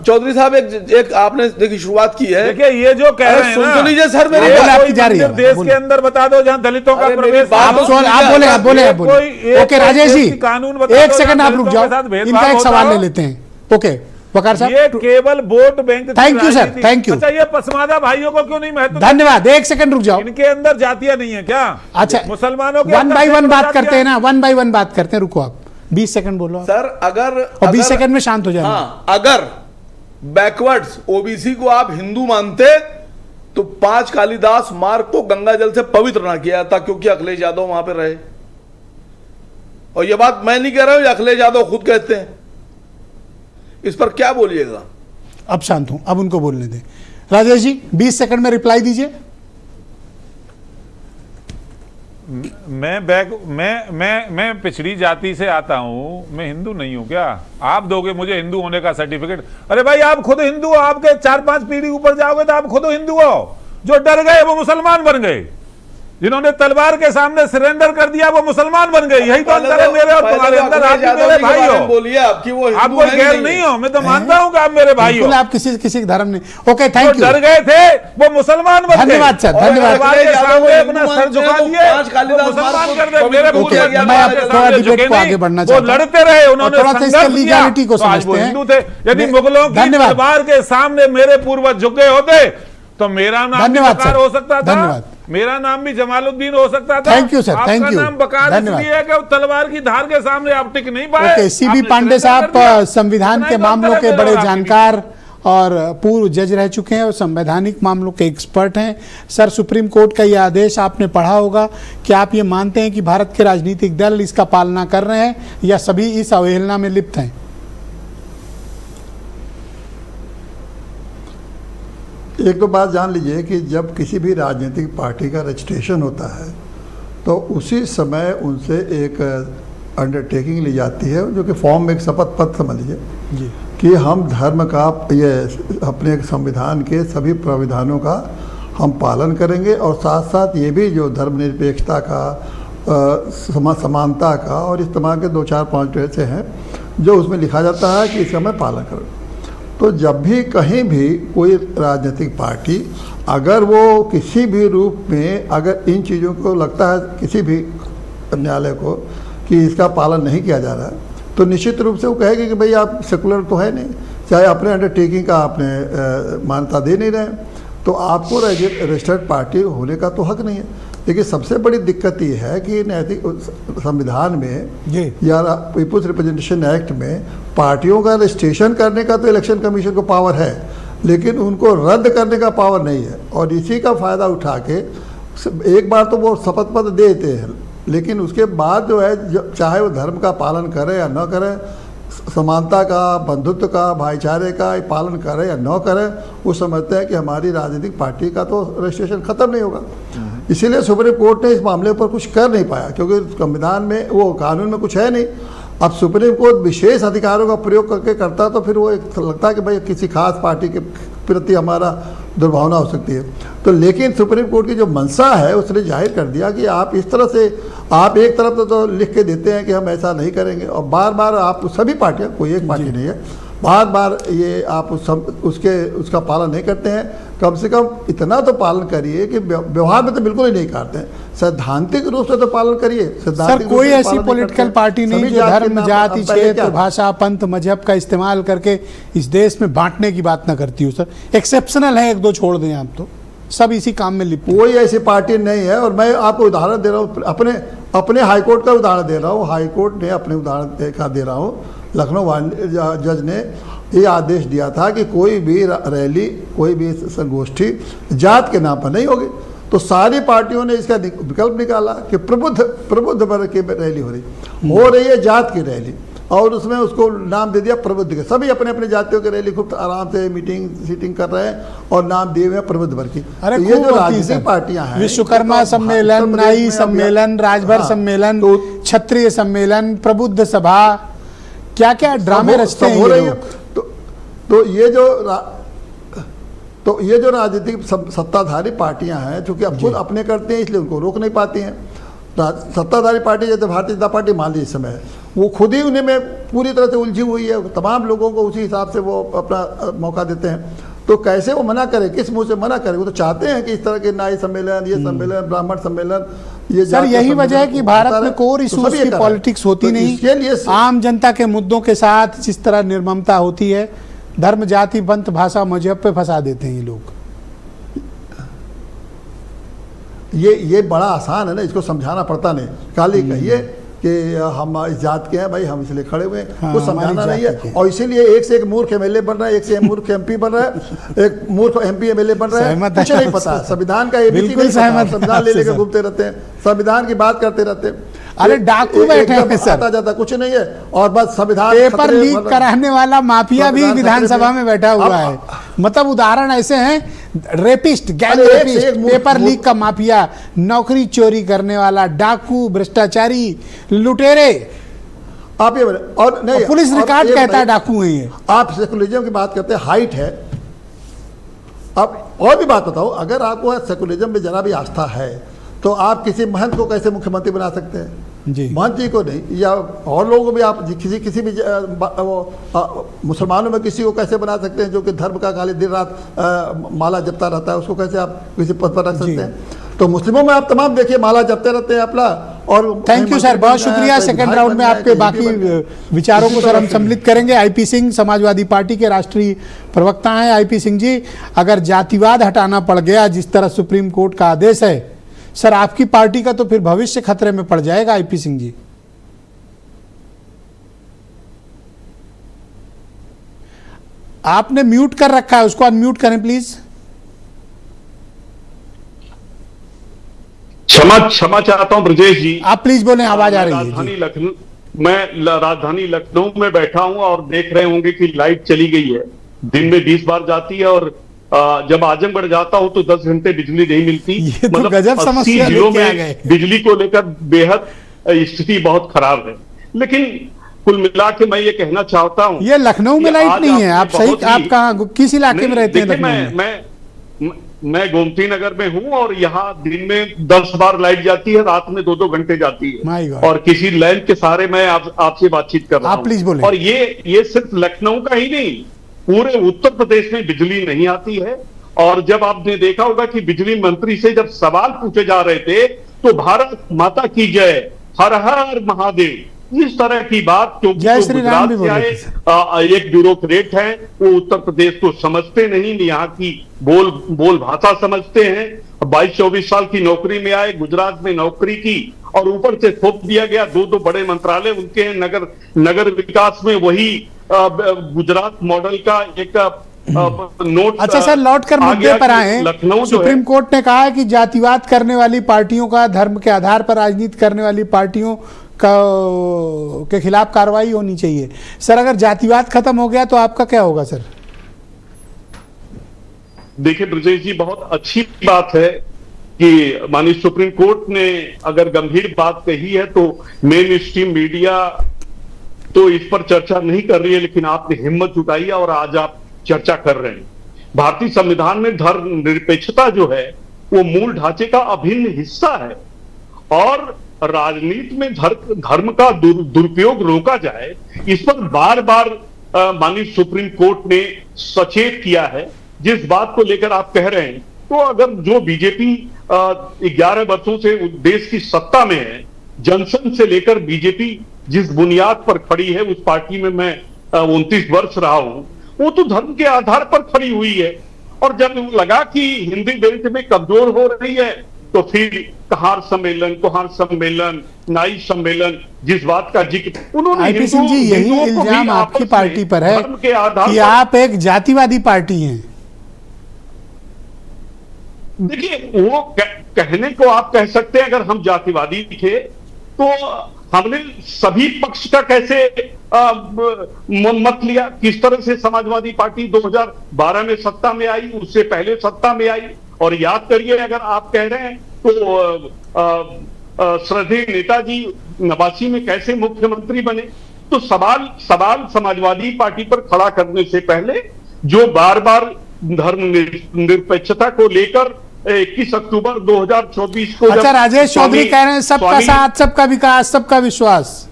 चौधरी साहब एक आपने देखिए शुरुआत की है। देखिए ये जो कह अरे रहे हैं सुन ना, तो लीजिए सर मेरी ये बात। आपकी कोई जा रही है, मंदिर देश बोलिए। के अंदर बता दो जहाँ दलितों का अरे मेरी प्रवेश। बात आप तो बोले, आप बोले, आप बोले, आप बोले। कोई- ओके राजेश जी, कानून बता एक दो सेकंड जहाँ आप रुक दलितों के जाओ, साथ भेदभाव इनका एक होता सवाल हो। ले लेते हैं। ओके वकार ये साहब, केवल वोट बैंक की Thank you, sir. राजनीति। Thank you. अच्छा ये पसमादा भाइयों को क्यों नहीं महत्व? धन्यवाद। एक सेकंड रुक जाओ। इनके अंदर जातियां नहीं है क्या? अच्छा, मुसलमानों के वन अंदर बाय वन सेकुलर बात करते जातियां हैं ना, वन बाय वन बात करते हैं। रुको आप 20 सेकंड बोलो आप। सर अगर और 20 सेकंड में शांत हो जाए। हाँ, अगर बैकवर्ड्स ओबीसी को आप हिंदू मानते तो 5 कालिदास मार्ग को गंगा जल से पवित्र ना किया जाता, क्योंकि अखिलेश यादव वहां पे रहे। और यह बात मैं नहीं कह रहा हूं, अखिलेश यादव खुद कहते हैं। इस पर क्या बोलिएगा? अब शांत हूं, अब उनको बोलने दें। राजेश जी 20 सेकंड में रिप्लाई दीजिए। मैं पिछड़ी जाति से आता हूं, मैं हिंदू नहीं हूं क्या? आप दोगे मुझे हिंदू होने का सर्टिफिकेट? अरे भाई आप खुद हिंदू हो, आपके 4-5 पीढ़ी ऊपर जाओगे तो आप खुद हिंदू हो। जो डर गए वो मुसलमान बन गए, जिन्होंने तलवार के सामने सरेंडर कर दिया वो मुसलमान बन गए। यही तो अंतर है मेरे और तुम्हारे अंदर। आप भी मेरे भाई हो, बोलिए आपकी वो आप कोई गैर नहीं हो। मैं तो मानता हूं कि आप मेरे भाई हो। बिल्कुल, आप किसी धर्म नहीं। ओके थैंक जो यू। डर गए थे वो मुसलमान बन गए। धन्यवाद सर, धन्यवाद। तलवार के सामने अपना सर झुका तो दिए, 5 कालिदास वो मुसलमान मार्ग कर दे। को मेरे पवित्र पूर्वज किया गया। मैं अब के थोड़ा सामने डिबेट झुके को नहीं। आगे बढ़ना वो चाहता हूं। लड़ते रहे, उन्होंने और थोड़ा सा इसका संघर्ष किया। लीगैलिटी को तो आज वो समझते हैं। हिंदू थे। यदि मैं- मुगलों की धन्यवाद। तलवार के सामने मेरे पूर्वज झुके होते तो मेरा नाम भी धन्यवाद बकार सर। हो सकता था। धन्यवाद। मेरा नाम भी जमालुद्दीन हो सकता था। Thank you, sir. Thank आपका you. नाम बकार धन्यवाद। इसलिए है कि वो तलवार की धार के सामने आप टिक नहीं पाए। ओके सीबी आपने पांडे surrender कर साहब दिया। संविधान इतना के ही मामलों अंतर के है मेरा बड़े और आपके बीच। जानकार और पूर्व जज रह चुके हैं और संवैधानिक मामलों के एक्सपर्ट हैं। सर सुप्रीम कोर्ट का ये आदेश आपने पढ़ा होगा। क्या आप ये मानते हैं कि भारत के राजनीतिक दल इसका पालना कर रहे हैं या सभी इस अवहेलना में लिप्त हैं? एक तो बात जान लीजिए कि जब किसी भी राजनीतिक पार्टी का रजिस्ट्रेशन होता है तो उसी समय उनसे एक अंडरटेकिंग ली जाती है, जो कि फॉर्म में एक शपथ पत्र समझ लीजिए जी। कि हम धर्म का ये अपने संविधान के सभी प्राविधानों का हम पालन करेंगे और साथ साथ ये भी जो धर्मनिरपेक्षता का समानता का और इस तरह के 2-4 पॉइंट ऐसे हैं जो उसमें लिखा जाता है कि इसका मैं पालन करूँ। तो जब भी कहीं भी कोई राजनीतिक पार्टी अगर वो किसी भी रूप में अगर इन चीज़ों को लगता है किसी भी न्यायालय को कि इसका पालन नहीं किया जा रहा है, तो निश्चित रूप से वो कहेगी कि भाई आप सेकुलर तो है नहीं, चाहे अपने अंडरटेकिंग का आपने मान्यता दे नहीं रहे, तो आपको रजिस्टर्ड पार्टी होने का तो हक नहीं है। लेकिन सबसे बड़ी दिक्कत ये है कि नैतिक संविधान में जी। या पीपुल्स रिप्रेजेंटेशन एक्ट में पार्टियों का रजिस्ट्रेशन करने का तो इलेक्शन कमीशन को पावर है, लेकिन उनको रद्द करने का पावर नहीं है। और इसी का फ़ायदा उठा के एक बार तो वो शपथ पत्र देते हैं, लेकिन उसके बाद जो है चाहे वो धर्म का पालन करे या न करे, समानता का, बंधुत्व का, भाईचारे का पालन करे या न करे, वो समझते हैं कि हमारी राजनीतिक पार्टी का तो रजिस्ट्रेशन ख़त्म नहीं होगा। इसीलिए सुप्रीम कोर्ट ने इस मामले पर कुछ कर नहीं पाया, क्योंकि संविधान में वो कानून में कुछ है नहीं। अब सुप्रीम कोर्ट विशेष अधिकारों का प्रयोग करके करता तो फिर वो एक लगता है कि भाई किसी खास पार्टी के प्रति हमारा दुर्भावना हो सकती है। तो लेकिन सुप्रीम कोर्ट की जो मंशा है उसने जाहिर कर दिया कि आप इस तरह से आप एक तरफ तो लिख के देते हैं कि हम ऐसा नहीं करेंगे, और बार बार आप सभी पार्टियां, कोई एक पार्टी नहीं है, बार बार ये आप उसका पालन नहीं करते हैं। कम से कम इतना तो पालन करिए कि व्यवहार में तो बिल्कुल ही नहीं करते हैं, सैद्धांतिक रूप से तो पालन करिए। सर कोई ऐसी पॉलिटिकल पार्टी नहीं जो धर्म, जाति, क्षेत्र, भाषा, पंथ, मजहब का इस्तेमाल करके इस देश में बांटने की बात ना करती हो सर। एक्सेप्शनल है, एक दो छोड़ दें आप, तो सब इसी काम में लिप्त। कोई ऐसी पार्टी नहीं है। और मैं आपको उदाहरण दे रहा हूँ, अपने हाईकोर्ट का उदाहरण दे रहा हूँ। हाईकोर्ट ने अपने उदाहरण का दे रहा हूँ, लखनऊ जज ने ये आदेश दिया था कि कोई भी रैली, कोई भी संगोष्ठी जात के नाम पर नहीं होगी। तो सारी पार्टियों ने इसका विकल्प निकाला कि प्रबुद्ध वर्ग की रैली हो रही है जात की रैली, और उसमें उसको नाम दे दिया प्रबुद्ध के। सभी अपने अपने जातियों की रैली खूब आराम से मीटिंग सीटिंग कर रहे हैं और नाम दिए हुए प्रबुद्ध वर्ग की। अरे तो ये जो राजनीतिक पार्टियां हैं, विश्वकर्मा सम्मेलन, नाई सम्मेलन, राजभर सम्मेलन, क्षत्रिय सम्मेलन, प्रबुद्ध सभा, क्या क्या ड्रामे रचते हैं ये लोग। तो ये जो राजनीतिक सत्ताधारी पार्टियां हैं, चूंकि अब खुद अपने करते हैं इसलिए उनको रोक नहीं पाती हैं। सत्ताधारी पार्टी जैसे भारतीय जनता पार्टी मान लीजिए इस समय वो खुद ही उन्हें में पूरी तरह से उलझी हुई है, तमाम लोगों को उसी हिसाब से वो अपना मौका देते हैं। तो कैसे वो मना करे, किस मुंह से मना करे? वो तो चाहते हैं कि इस तरह के नाई सम्मेलन, ये सम्मेलन, ब्राह्मण सम्मेलन, ये सर यही वजह है कि भारत में कोर इशूज की पॉलिटिक्स होती नहीं। आम जनता के मुद्दों के साथ जिस तरह निर्ममता होती है, धर्म, जाति, पंथ, भाषा, मजहब पे फंसा देते हैं ये लोग। ये बड़ा आसान है ना, इसको समझाना पड़ता नहीं। खाली कहिए कि हम इस जात के हैं भाई, हम इसलिए खड़े हुए हैं, कुछ समझाना नहीं है। और इसीलिए एक से एक मूर्ख एमएलए बन रहा है, एक से एक मूर्ख एमपी बन रहा है, एक मूर्ख एमपी एमएलए बन रहा है, कुछ नहीं पता संविधान का। बिल्कुल सहमत, संविधान ले लेकर घूमते रहते हैं, संविधान की बात करते रहते हैं। अरे डाकू बैठे हैं सर, आता जाता कुछ नहीं है, और बस संविधान पेपर लीक कराने वाला माफिया भी विधानसभा में बैठा हुआ है। मतलब उदाहरण ऐसे हैं, rapist, gang rapist, paper leak का माफिया, नौकरी चोरी करने वाला, डाकू, भ्रष्टाचारी, लुटेरे। आप ये और नहीं, पुलिस रिकॉर्ड कहता है डाकू है ये। आप सेकुलरिज्म की बात करते हैं, हाइट है। अब और भी बात बताओ, अगर आपको सेकुलरिज्म में जरा भी आस्था है तो आप किसी महंत को कैसे मुख्यमंत्री बना सकते हैं? जी। महंत जी को नहीं, या और लोगों को भी आप किसी भी मुसलमानों में किसी को कैसे बना सकते हैं जो कि धर्म का खाली दिन रात माला जपता रहता है, उसको कैसे आप किसी पद पर रख सकते हैं? तो मुस्लिमों में आप तमाम देखिए माला जपते रहते हैं अपना। और थैंक यू सर, बहुत शुक्रिया। सेकंड राउंड में आपके बाकी विचारों को सर हम सम्मिलित करेंगे। आईपी सिंह समाजवादी पार्टी के राष्ट्रीय प्रवक्ता हैं। आईपी सिंह जी, अगर जातिवाद हटाना पड़ गया जिस तरह सुप्रीम कोर्ट का आदेश है, सर आपकी पार्टी का तो फिर भविष्य खतरे में पड़ जाएगा। आईपी सिंह जी, आपने म्यूट कर रखा है, उसको अनम्यूट करें प्लीज। क्षमा चाहता हूं ब्रजेश जी, आप प्लीज बोलें, आवाज आ रही है। राजधानी लखनऊ में बैठा हूं और देख रहे होंगे कि लाइट चली गई है। दिन में 20 बार जाती है और जब आजमगढ़ जाता हूं तो 10 घंटे बिजली नहीं मिलती। ये तो गजब समस्या लेके आ गए। बिजली को लेकर बेहद स्थिति बहुत खराब है। लेकिन कुल मिला के मैं ये कहना चाहता हूं, ये लखनऊ में लाइट नहीं है। आप सही, आप कहाँ, किस इलाके में रहते हैं लखनऊ में? मैं गोमती नगर में हूं और यहाँ दिन में 10 बार लाइट जाती है, रात में 2-2 घंटे जाती है, और किसी लैंप के सहारे मैं आपसे बातचीत कर रहा हूं। आप प्लीज बोलें। और ये सिर्फ लखनऊ का ही नहीं, पूरे उत्तर प्रदेश में बिजली नहीं आती है। और जब आपने देखा होगा कि बिजली मंत्री से जब सवाल पूछे जा रहे थे तो भारत माता की जय, हर हर महादेव, इस तरह की बात, क्योंकि गुजरात से आए एक ब्यूरोक्रेट है, वो उत्तर प्रदेश को समझते नहीं, यहाँ की बोल भाषा समझते हैं। 22-24 साल की नौकरी में आए, गुजरात में नौकरी की और ऊपर से थोप दिया गया 2 बड़े मंत्रालय उनके हैं। नगर विकास में वही गुजरात मॉडल का एक नोट। अच्छा सर, लौट कर मुद्दे पर आए। सुप्रीम कोर्ट ने कहा है कि जातिवाद करने वाली पार्टियों का, धर्म के आधार पर राजनीति करने वाली पार्टियों के खिलाफ कार्रवाई होनी चाहिए। सर अगर जातिवाद खत्म हो गया तो आपका क्या होगा सर? देखिए ब्रजेश जी, बहुत अच्छी बात है कि माननीय सुप्रीम कोर्ट ने अगर गंभीर बात कही है तो मेन स्ट्रीम मीडिया तो इस पर चर्चा नहीं कर रही है, लेकिन आपने हिम्मत जुटाई और आज आप चर्चा कर रहे हैं। भारतीय संविधान में धर्मनिरपेक्षता जो है वो मूल ढांचे का अभिन्न हिस्सा है और राजनीति में धर्म का दुरुपयोग रोका जाए, इस पर बार बार माननीय सुप्रीम कोर्ट ने सचेत किया है। जिस बात को लेकर आप कह रहे हैं, तो अगर जो बीजेपी 11 वर्षों से देश की सत्ता में है, जनसंघ से लेकर बीजेपी जिस बुनियाद पर खड़ी है, उस पार्टी में मैं 29 वर्ष रहा हूं, वो तो धर्म के आधार पर खड़ी हुई है। और जब लगा कि हिंदी बेल्ट में कमजोर हो रही है, तो फिर कहार सम्मेलन, नाई सम्मेलन, जिस बात का जिक्र उन्होंने आईपी सिंह जी, यही इल्जाम आपकी पार्टी पर है कि आप एक जातिवादी पार्टी हैं। देखिए, वो कहने को आप कह सकते हैं, अगर हम जातिवादी थे तो हमने सभी पक्ष का कैसे मत लिया। किस तरह से समाजवादी पार्टी 2012 में सत्ता में आई, उससे पहले सत्ता में आई। और याद करिए, अगर आप कह रहे हैं तो श्रद्धेय नेताजी 89 में कैसे मुख्यमंत्री बने, तो सवाल समाजवादी पार्टी पर खड़ा करने से पहले जो बार बार धर्मनिरपेक्षता को लेकर 21 अक्टूबर 2024 को, अच्छा, राजेश चौधरी कह रहे हैं सबका साथ, सबका विकास, सबका विश्वास।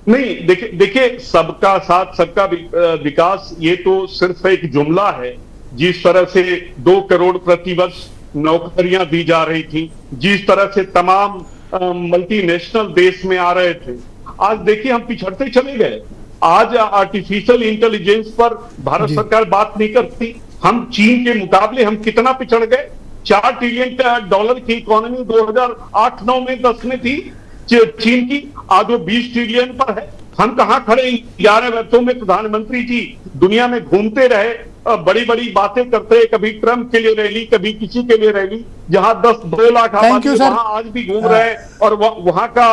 नहीं, देखिए सबका साथ, सबका विकास, ये तो सिर्फ एक जुमला है। जिस तरह से 2 करोड़ प्रतिवर्ष नौकरियां दी जा रही थी, जिस तरह से तमाम मल्टीनेशनल देश में आ रहे थे, आज देखिए हम पिछड़ते चले गए। आज आर्टिफिशियल इंटेलिजेंस पर भारत सरकार बात नहीं करती। हम चीन के मुकाबले हम कितना पिछड़ गए। $4 ट्रिलियन की इकोनॉमी 2008-9 में 10 में थी चीन की, आज वो 20 ट्रिलियन पर है। हम कहां खड़े? 11 वर्षों में प्रधानमंत्री जी दुनिया में घूमते रहे, बड़ी बड़ी बातें करते रहे, कभी ट्रंप के लिए रैली, कभी किसी के लिए रैली, जहां 2 लाख आबादी वहां आज भी घूम रहे हैं और वहां का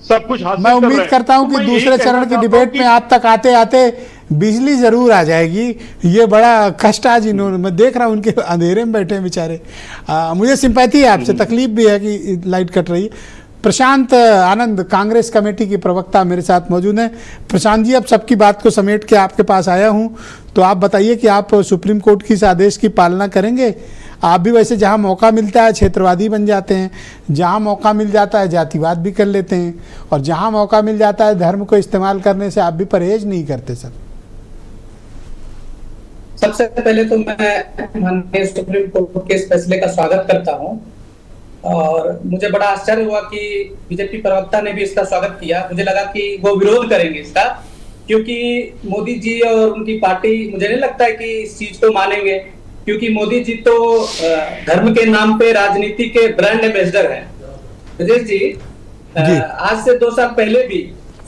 सब कुछ हासिल। मैं उम्मीद करता हूं कि दूसरे चरण की डिबेट में आप तक आते आते बिजली जरूर आ जाएगी। ये बड़ा कष्ट आज इन्होंने, मैं देख रहा हूं उनके अंधेरे में बैठे हैं बेचारे। मुझे सिंपैथी है आपसे, तकलीफ भी है कि लाइट कट रही है। प्रशांत आनंद, कांग्रेस कमेटी के प्रवक्ता, मेरे साथ मौजूद हैं। प्रशांत जी, अब सबकी बात को समेट के आपके पास आया हूं, तो आप बताइए कि आप सुप्रीम कोर्ट की इस आदेश की पालना करेंगे? आप भी वैसे जहां मौका मिलता है क्षेत्रवादी बन जाते हैं, जहां मौका मिल जाता है जातिवाद भी कर लेते हैं, और जहां मौका मिल जाता है धर्म को इस्तेमाल करने से आप भी परहेज नहीं करते सर। सबसे पहले तो मैं माननीय सुप्रीम कोर्ट के इस फैसले का स्वागत करता हूं और मुझे बड़ा आश्चर्य हुआ कि बीजेपी प्रवक्ता ने भी इसका स्वागत किया। मुझे लगा कि वो विरोध करेंगे इसका, क्योंकि मोदी जी और उनकी पार्टी, मुझे नहीं लगता है कि इस चीज को मानेंगे, क्योंकि मोदी जी तो धर्म के नाम पे राजनीति के ब्रांड एम्बेसडर हैं। राजेश जी, आज से 2 साल पहले भी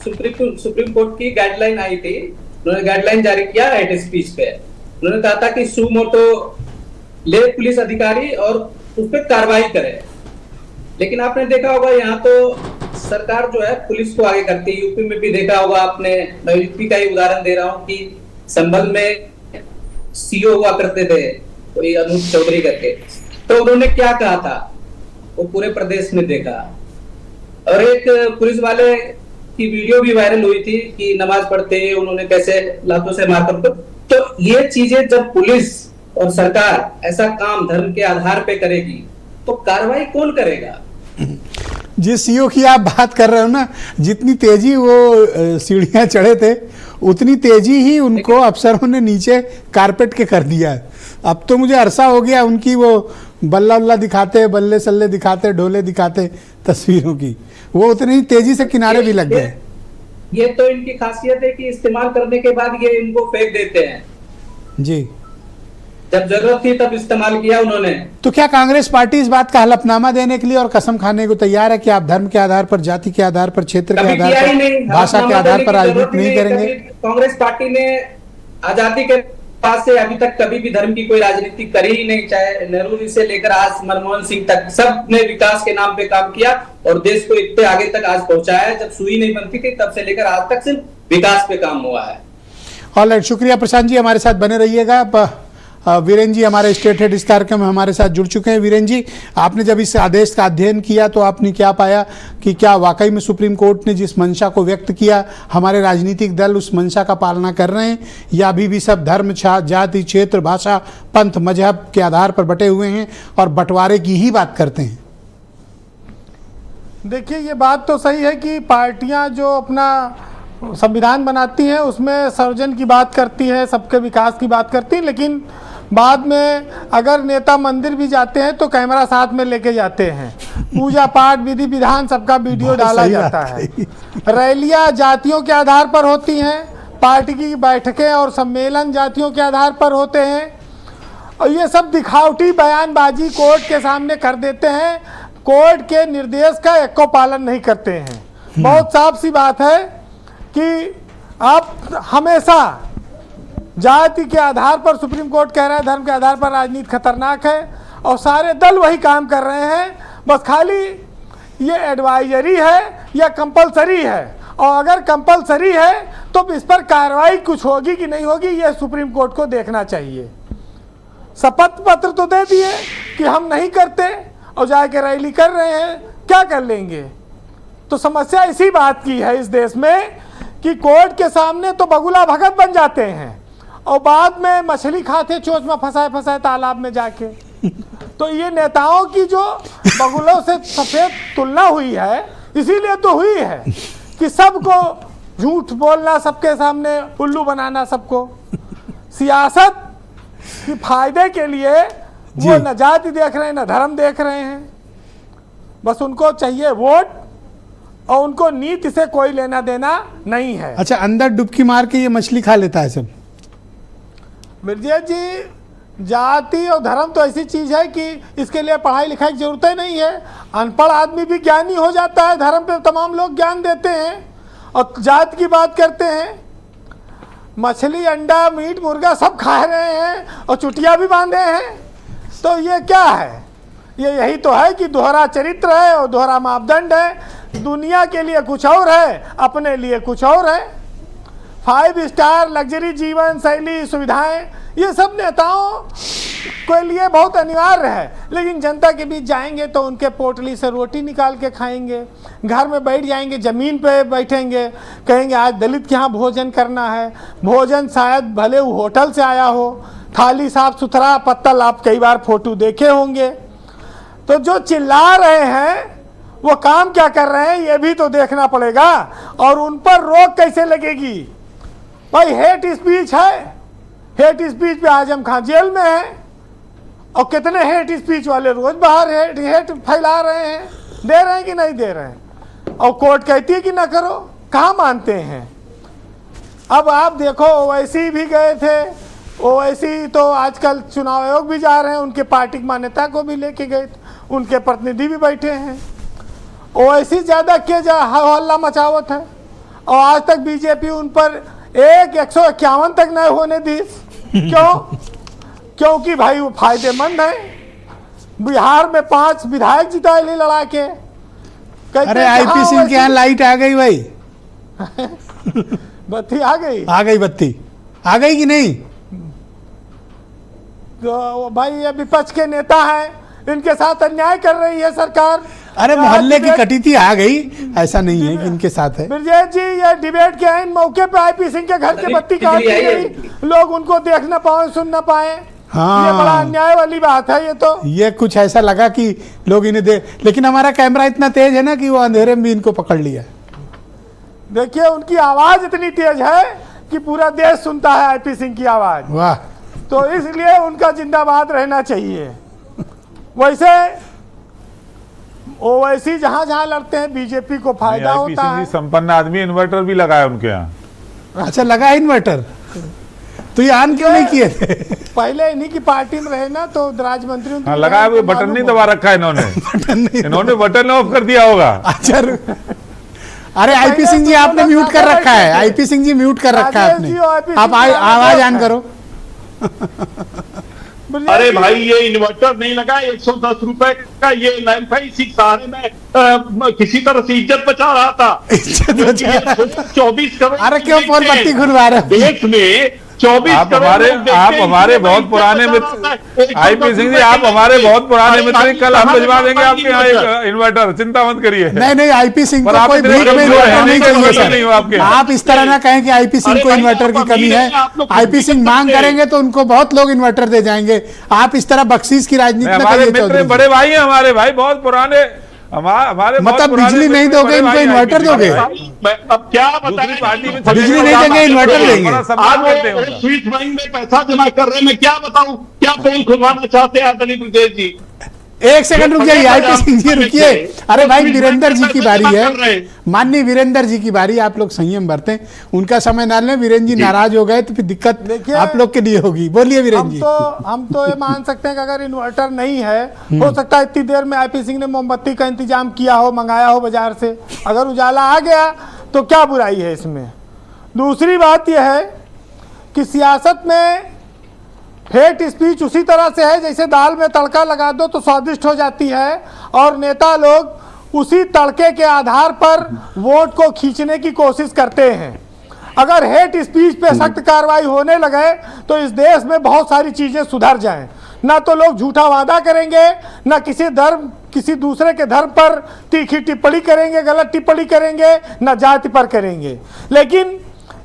सुप्रीम कोर्ट की गाइडलाइन आई थी। उन्होंने गाइडलाइन जारी किया राइट स्पीच पे। उन्होंने कहा था कि सुमोटो ले पुलिस अधिकारी और उस पर कार्रवाई करे। लेकिन आपने देखा होगा यहाँ तो सरकार जो है पुलिस को आगे करती है। यूपी में भी देखा होगा आपने, मैं यूपी का ही उदाहरण दे रहा हूँ कि संभल में सीओ हुआ करते थे कोई अनूप चौधरी करके, तो उन्होंने क्या कहा था वो पूरे प्रदेश में देखा। और एक पुलिस वाले की वीडियो भी वायरल हुई थी कि नमाज पढ़ते उन्होंने कैसे लातों से मारकर। तो ये चीजें जब पुलिस और सरकार ऐसा काम धर्म के आधार पे करेगी तो कार्रवाई कौन करेगा? जिस सीओ की आप बात कर रहे हो ना, जितनी तेजी वो सीढ़ियां चढ़े थे, उतनी तेजी ही उनको अफसरों ने नीचे कारपेट के कर दिया है। अब तो मुझे अरसा हो गया उनकी वो बल्ला उल्ला दिखाते, बल्ले सल्ले दिखाते, ढोले दिखाते तस्वीरों की, वो उतनी तेजी से किनारे भी लग गए। ये तो इनकी खासियत है कि इस्तेमाल करने के बाद ये इनको फेंक देते हैं। जी, जब जरूरत थी तब इस्तेमाल किया उन्होंने। तो क्या कांग्रेस पार्टी इस बात का हलफनामा देने के लिए और कसम खाने को तैयार है कि आप धर्म के आधार पर, जाति के आधार पर, क्षेत्र के आधार पर, भाषा के आधार पर राजनीति नहीं करेंगे? कांग्रेस पार्टी ने आजादी के पास से अभी तक कभी भी धर्म की कोई राजनीति करी ही नहीं। चाहे नेहरू जी से लेकर आज मनमोहन सिंह तक, सब ने विकास के नाम पे काम किया और देश को इतने आगे तक आज पहुंचाया है। जब सुई नहीं बनती थी तब से लेकर आज तक सिर्फ विकास पे काम हुआ है। ऑलराइट, शुक्रिया प्रशांत जी, हमारे साथ बने रहिएगा। वीरेन जी हमारे स्टेट हेड इस कार्यक्रम में हमारे साथ जुड़ चुके हैं। वीरेन जी, आपने जब इस आदेश का अध्ययन किया तो आपने क्या पाया कि क्या वाकई में सुप्रीम कोर्ट ने जिस मंशा को व्यक्त किया, हमारे राजनीतिक दल उस मंशा का पालना कर रहे हैं, या अभी भी सब धर्म, जाति, क्षेत्र, भाषा, पंथ, मजहब के आधार पर बटे हुए हैं और बंटवारे की ही बात करते हैं? देखिए, ये बात तो सही है कि पार्टियां जो अपना संविधान बनाती हैं उसमें सर्वजन की बात करती है, सबके विकास की बात करती है, लेकिन बाद में अगर नेता मंदिर भी जाते हैं तो कैमरा साथ में लेके जाते हैं। पूजा पाठ, विधि विधान सबका वीडियो डाला जाता है। रैलियां जातियों के आधार पर होती हैं, पार्टी की बैठकें और सम्मेलन जातियों के आधार पर होते हैं, और ये सब दिखावटी बयानबाजी कोर्ट के सामने कर देते हैं। कोर्ट के निर्देश का एक को पालन नहीं करते हैं। बहुत साफ सी बात है कि आप हमेशा जाति के आधार पर, सुप्रीम कोर्ट कह रहा है धर्म के आधार पर राजनीति खतरनाक है, और सारे दल वही काम कर रहे हैं। बस खाली ये एडवाइजरी है या कंपलसरी है, और अगर कंपलसरी है तो इस पर कार्रवाई कुछ होगी कि नहीं होगी, ये सुप्रीम कोर्ट को देखना चाहिए। शपथ पत्र तो दे दिए कि हम नहीं करते, और जाके रैली कर रहे हैं, क्या कर लेंगे? तो समस्या इसी बात की है इस देश में कि कोर्ट के सामने तो बगुला भगत बन जाते हैं और बाद में मछली खाते चोंच में फंसाए तालाब में जाके। तो ये नेताओं की जो बगुलों से सफेद तुलना हुई है, इसीलिए तो हुई है कि सबको झूठ बोलना, सबके सामने उल्लू बनाना, सबको सियासत के फायदे के लिए वो न जाति देख रहे हैं, न धर्म देख रहे हैं। बस उनको चाहिए वोट, और उनको नीति से कोई लेना देना नहीं है। अच्छा, अंदर डुबकी मार के ये मछली खा लेता है सब? मिर्जा जी, जाति और धर्म तो ऐसी चीज है कि इसके लिए पढ़ाई लिखाई की जरूरत ही नहीं है। अनपढ़ आदमी भी ज्ञानी हो जाता है, धर्म पे तमाम लोग ज्ञान देते हैं और जाति की बात करते हैं। मछली, अंडा, मीट, मुर्गा सब खा रहे हैं और चुटिया भी बांधे हैं। तो ये क्या है? ये यही तो है कि दोहरा चरित्र है और दोहरा मापदंड है। दुनिया के लिए कुछ और है, अपने लिए कुछ और है। 5 स्टार लग्जरी जीवन शैली, सुविधाएं, ये सब नेताओं के लिए बहुत अनिवार्य है, लेकिन जनता के बीच जाएंगे तो उनके पोटली से रोटी निकाल के खाएंगे, घर में बैठ जाएंगे, जमीन पे बैठेंगे, कहेंगे आज दलित के यहाँ भोजन करना है। भोजन शायद भले वो होटल से आया हो, थाली साफ सुथरा, पत्तल आप कई बार फोटो देखे होंगे। तो जो चिल्ला रहे हैं वो काम क्या कर रहे हैं, ये भी तो देखना पड़ेगा। और उन पर रोक कैसे लगेगी? भाई हेट स्पीच है, हेट स्पीच पे आजम खान जेल में है, और कितने हेट स्पीच वाले रोज बाहर हेट फैला रहे हैं, दे रहे हैं कि नहीं दे रहे हैं? और कोर्ट कहती है कि ना करो, कहाँ मानते हैं? अब आप देखो, ओवैसी भी गए थे, ओवैसी तो आजकल चुनाव आयोग भी जा रहे हैं, उनके पार्टी की मान्यता को भी लेके गए, उनके प्रतिनिधि भी बैठे हैं। ओवैसी ज़्यादा के हल्ला मचावत है, और आज तक बीजेपी उन पर 151 तक नहीं होने दी। क्यों? क्योंकि भाई वो फायदेमंद है। बिहार में 5 विधायक जिताए ले लड़ा के। अरे आईपी सिंह के यहाँ लाइट आ गई भाई। बत्ती आ गई, आ गई बत्ती, आ गई कि नहीं? तो भाई ये विपक्ष के नेता हैं, इनके साथ अन्याय कर रही है सरकार। अरे मोहल्ले की कटी थी, आ गई, ऐसा नहीं है कि इनके साथ है। ब्रजेश जी, ये डिबेट के इन मौके पे आईपी सिंह के घर की बत्ती काट दी गई, लोग उनको देख ना पाए, सुन ना पाए। हाँ, ये बड़ा अन्याय वाली बात है। ये तो ये कुछ ऐसा लगा कि लोग इन्हें दे, लेकिन हमारा कैमरा इतना तेज है ना कि वो अंधेरे में भी इनको पकड़ लिया। देखिए, उनकी आवाज इतनी तेज है कि पूरा देश सुनता है आईपी सिंह की आवाज। वाह। तो इसलिए उनका जिंदाबाद रहना चाहिए। वैसे ओवैसी जहां जहां लड़ते हैं बीजेपी को फायदा होता है। संपन्न आदमी, इन्वर्टर भी लगाया उनके यहाँ। अच्छा, लगा इन्वर्टर? तो ये ऑन क्यों नहीं किए थे? पहले इन्हीं की पार्टी में रहे ना, तो राज मंत्री। हाँ, लगाया, बटन नहीं दबा रखा है इन्होंने। इन्होंने बटन ऑफ कर दिया होगा। अच्छा, अरे आईपी सिंह जी आपने म्यूट कर रखा है, आईपी सिंह जी म्यूट कर रखा है आपने। आप आवाज ऑन करो। अरे भाई, ये इन्वर्टर नहीं लगा, 110 रुपए का ये 95 सहारे में किसी तरह से इज्जत बचा रहा था। 24 करोड़। अरे क्यों फोन बत्ती घुरवा रहे? देश में 24 आप करोड़ हमारे लोग देखते आप हैं, हमारे इसमें बहुत मैं पुराने क्या बता रहा मित्र था, 110 आईपी सिंह जी, आप रुपए हमारे किलो बहुत पुराने है। मित्र, कल हम कहाँ भिजवा देंगे से आपके यहाँ एक इन्वर्टर, चिंता मत करिए। नहीं नहीं, आईपी सिंह पर को आप कोई इतने भीख में कमजोर इन्वर्टर हैं, नहीं नहीं चाहिए कमजोर नहीं हो आपके। सर। आप इस तरह ना कहें कि आईपी सिंह अरे को भाई, इन्वर्टर आप की कमी अमीर है। हैं, आप लोग आईपी सिंह मांग हैं। करेंगे तो उनको बहुत लोग इन्वर्टर दे जाएंगे। आप इस तरह बख्शीश की राजनीति न हमारे करिए मित्र चौधरी जी। बड़े भाई हैं, हमारे भाई बहुत पुराने, हमारे बहुत मतलब पुराने बिजली नहीं मित्र, दोगे, बड़े इनको भाई इन्वर्टर IPC दोगे? भाई। मैं अब क्या दूसरी बताएं, पार्टी में बिजली नहीं देंगे, इन्वर्टर देंगे। बड़ा आज सम्मान करते हैं वो उनका। स्वीट बैंक में पैसा जमा कर रहे हैं, मैं क्या बताऊं, क्या पोल खुलवाना चाहते हैं आदरणीय ब्रिजेश जी? एक सेकंड रुक जाइए आईपी सिंह जी, रुकिए। अरे भाई, वीरेंद्र जी की बारी है, माननीय वीरेंद्र जी की बारी। आप लोग संयम बरतें, उनका समय ना लें। वीरेंद्र जी नाराज हो गए तो फिर दिक्कत देखिए, आप लोग के लिए होगी। बोलिए वीरेंद्र जी। हम तो ये मान सकते हैं कि अगर इन्वर्टर नहीं है, हो सकता है इतनी देर में आईपी सिंह ने मोमबत्ती का इंतजाम किया हो, मंगाया हो बाजार से। अगर उजाला आ गया तो क्या बुराई है इसमें। दूसरी बात यह है कि सियासत में हेट स्पीच उसी तरह से है जैसे दाल में तड़का लगा दो तो स्वादिष्ट हो जाती है, और नेता लोग उसी तड़के के आधार पर वोट को खींचने की कोशिश करते हैं। अगर हेट स्पीच पे सख्त कार्रवाई होने लगे तो इस देश में बहुत सारी चीज़ें सुधर जाएं। ना तो लोग झूठा वादा करेंगे, ना किसी दूसरे के धर्म पर तीखी टिप्पणी करेंगे, गलत टिप्पणी करेंगे, ना जाति पर करेंगे। लेकिन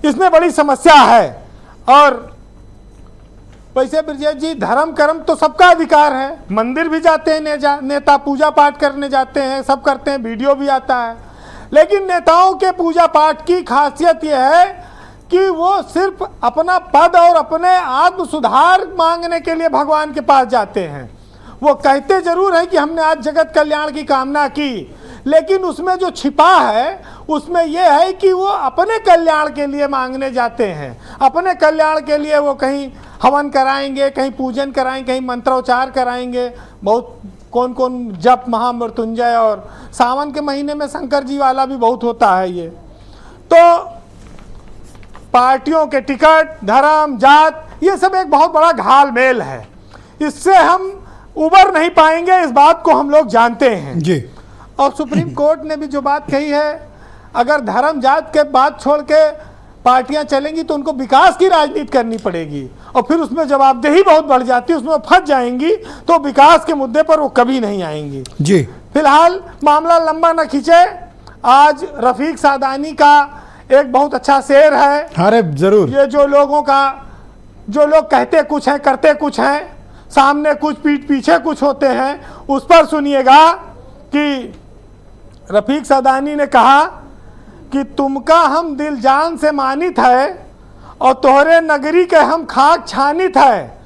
इसमें बड़ी समस्या है। और वैसे ब्रजेश जी, धर्म कर्म तो सबका अधिकार है। मंदिर भी जाते हैं नेता, पूजा पाठ करने जाते हैं, सब करते हैं, वीडियो भी आता है। लेकिन नेताओं के पूजा पाठ की खासियत यह है कि वो सिर्फ अपना पद और अपने आत्म सुधार मांगने के लिए भगवान के पास जाते हैं। वो कहते जरूर हैं कि हमने आज जगत कल्याण की कामना की, लेकिन उसमें जो छिपा है उसमें यह है कि वो अपने कल्याण के लिए मांगने जाते हैं। अपने कल्याण के लिए वो कहीं हवन कराएंगे, कहीं पूजन कराएंगे, कहीं मंत्रोच्चार कराएंगे। बहुत कौन कौन जप महामृत्युंजय, और सावन के महीने में शंकर जी वाला भी बहुत होता है। ये तो पार्टियों के टिकट, धर्म, जात, ये सब एक बहुत बड़ा घालमेल है। इससे हम उबर नहीं पाएंगे, इस बात को हम लोग जानते हैं जी। और सुप्रीम कोर्ट ने भी जो बात कही है, अगर धर्म जात के बात छोड़ के पार्टियां चलेंगी तो उनको विकास की राजनीति करनी पड़ेगी, और फिर उसमें जवाबदेही बहुत बढ़ जाती है, उसमें फंस जाएंगी तो विकास के मुद्दे पर वो कभी नहीं आएंगी। जी फिलहाल मामला लंबा न खींचे, आज रफीक सादानी का एक बहुत अच्छा शेर है। अरे जरूर। ये जो लोग कहते कुछ हैं, करते कुछ हैं, सामने कुछ पीठ पीछे कुछ होते हैं, उस पर सुनिएगा कि रफीक सादानी ने कहा कि तुमका हम दिल जान से मानित है, और तोहरे नगरी के हम खाक छानित है,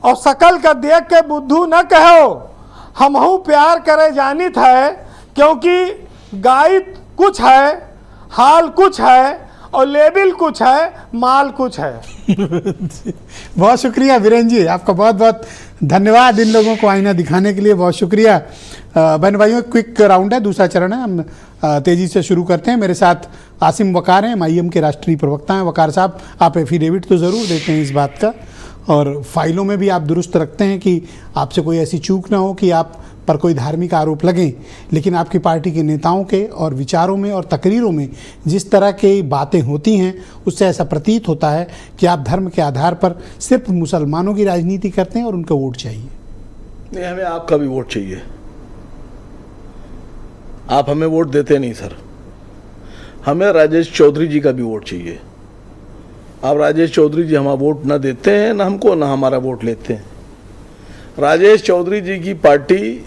और सकल का देख के बुद्धू न कहो, हमहू प्यार करे जानित है, क्योंकि गायत कुछ है, हाल कुछ है, और लेबिल कुछ है, माल कुछ है। बहुत शुक्रिया वीरेंद्र जी, आपका बहुत बहुत धन्यवाद इन लोगों को आईना दिखाने के लिए। बहुत शुक्रिया। बहन भाइयों, क्विक राउंड है, दूसरा चरण है, हम तेजी से शुरू करते हैं। मेरे साथ आसिम वकार हैं, MIM के राष्ट्रीय प्रवक्ता हैं। वकार साहब, आप एफिडेविट तो ज़रूर देते हैं इस बात का, और फाइलों में भी आप दुरुस्त रखते हैं कि आपसे कोई ऐसी चूक ना हो कि आप पर कोई धार्मिक आरोप लगें। लेकिन आपकी पार्टी के नेताओं के और विचारों में और तकरीरों में जिस तरह की बातें होती हैं, उससे ऐसा प्रतीत होता है कि आप धर्म के आधार पर सिर्फ मुसलमानों की राजनीति करते हैं और उनका वोट चाहिए। नहीं, हमें आपका भी वोट चाहिए। आप हमें वोट देते नहीं सर, हमें राजेश चौधरी जी का भी वोट चाहिए। आप राजेश चौधरी जी हमारा वोट ना देते हैं, ना हमको, ना हमारा वोट लेते हैं। राजेश चौधरी जी की पार्टी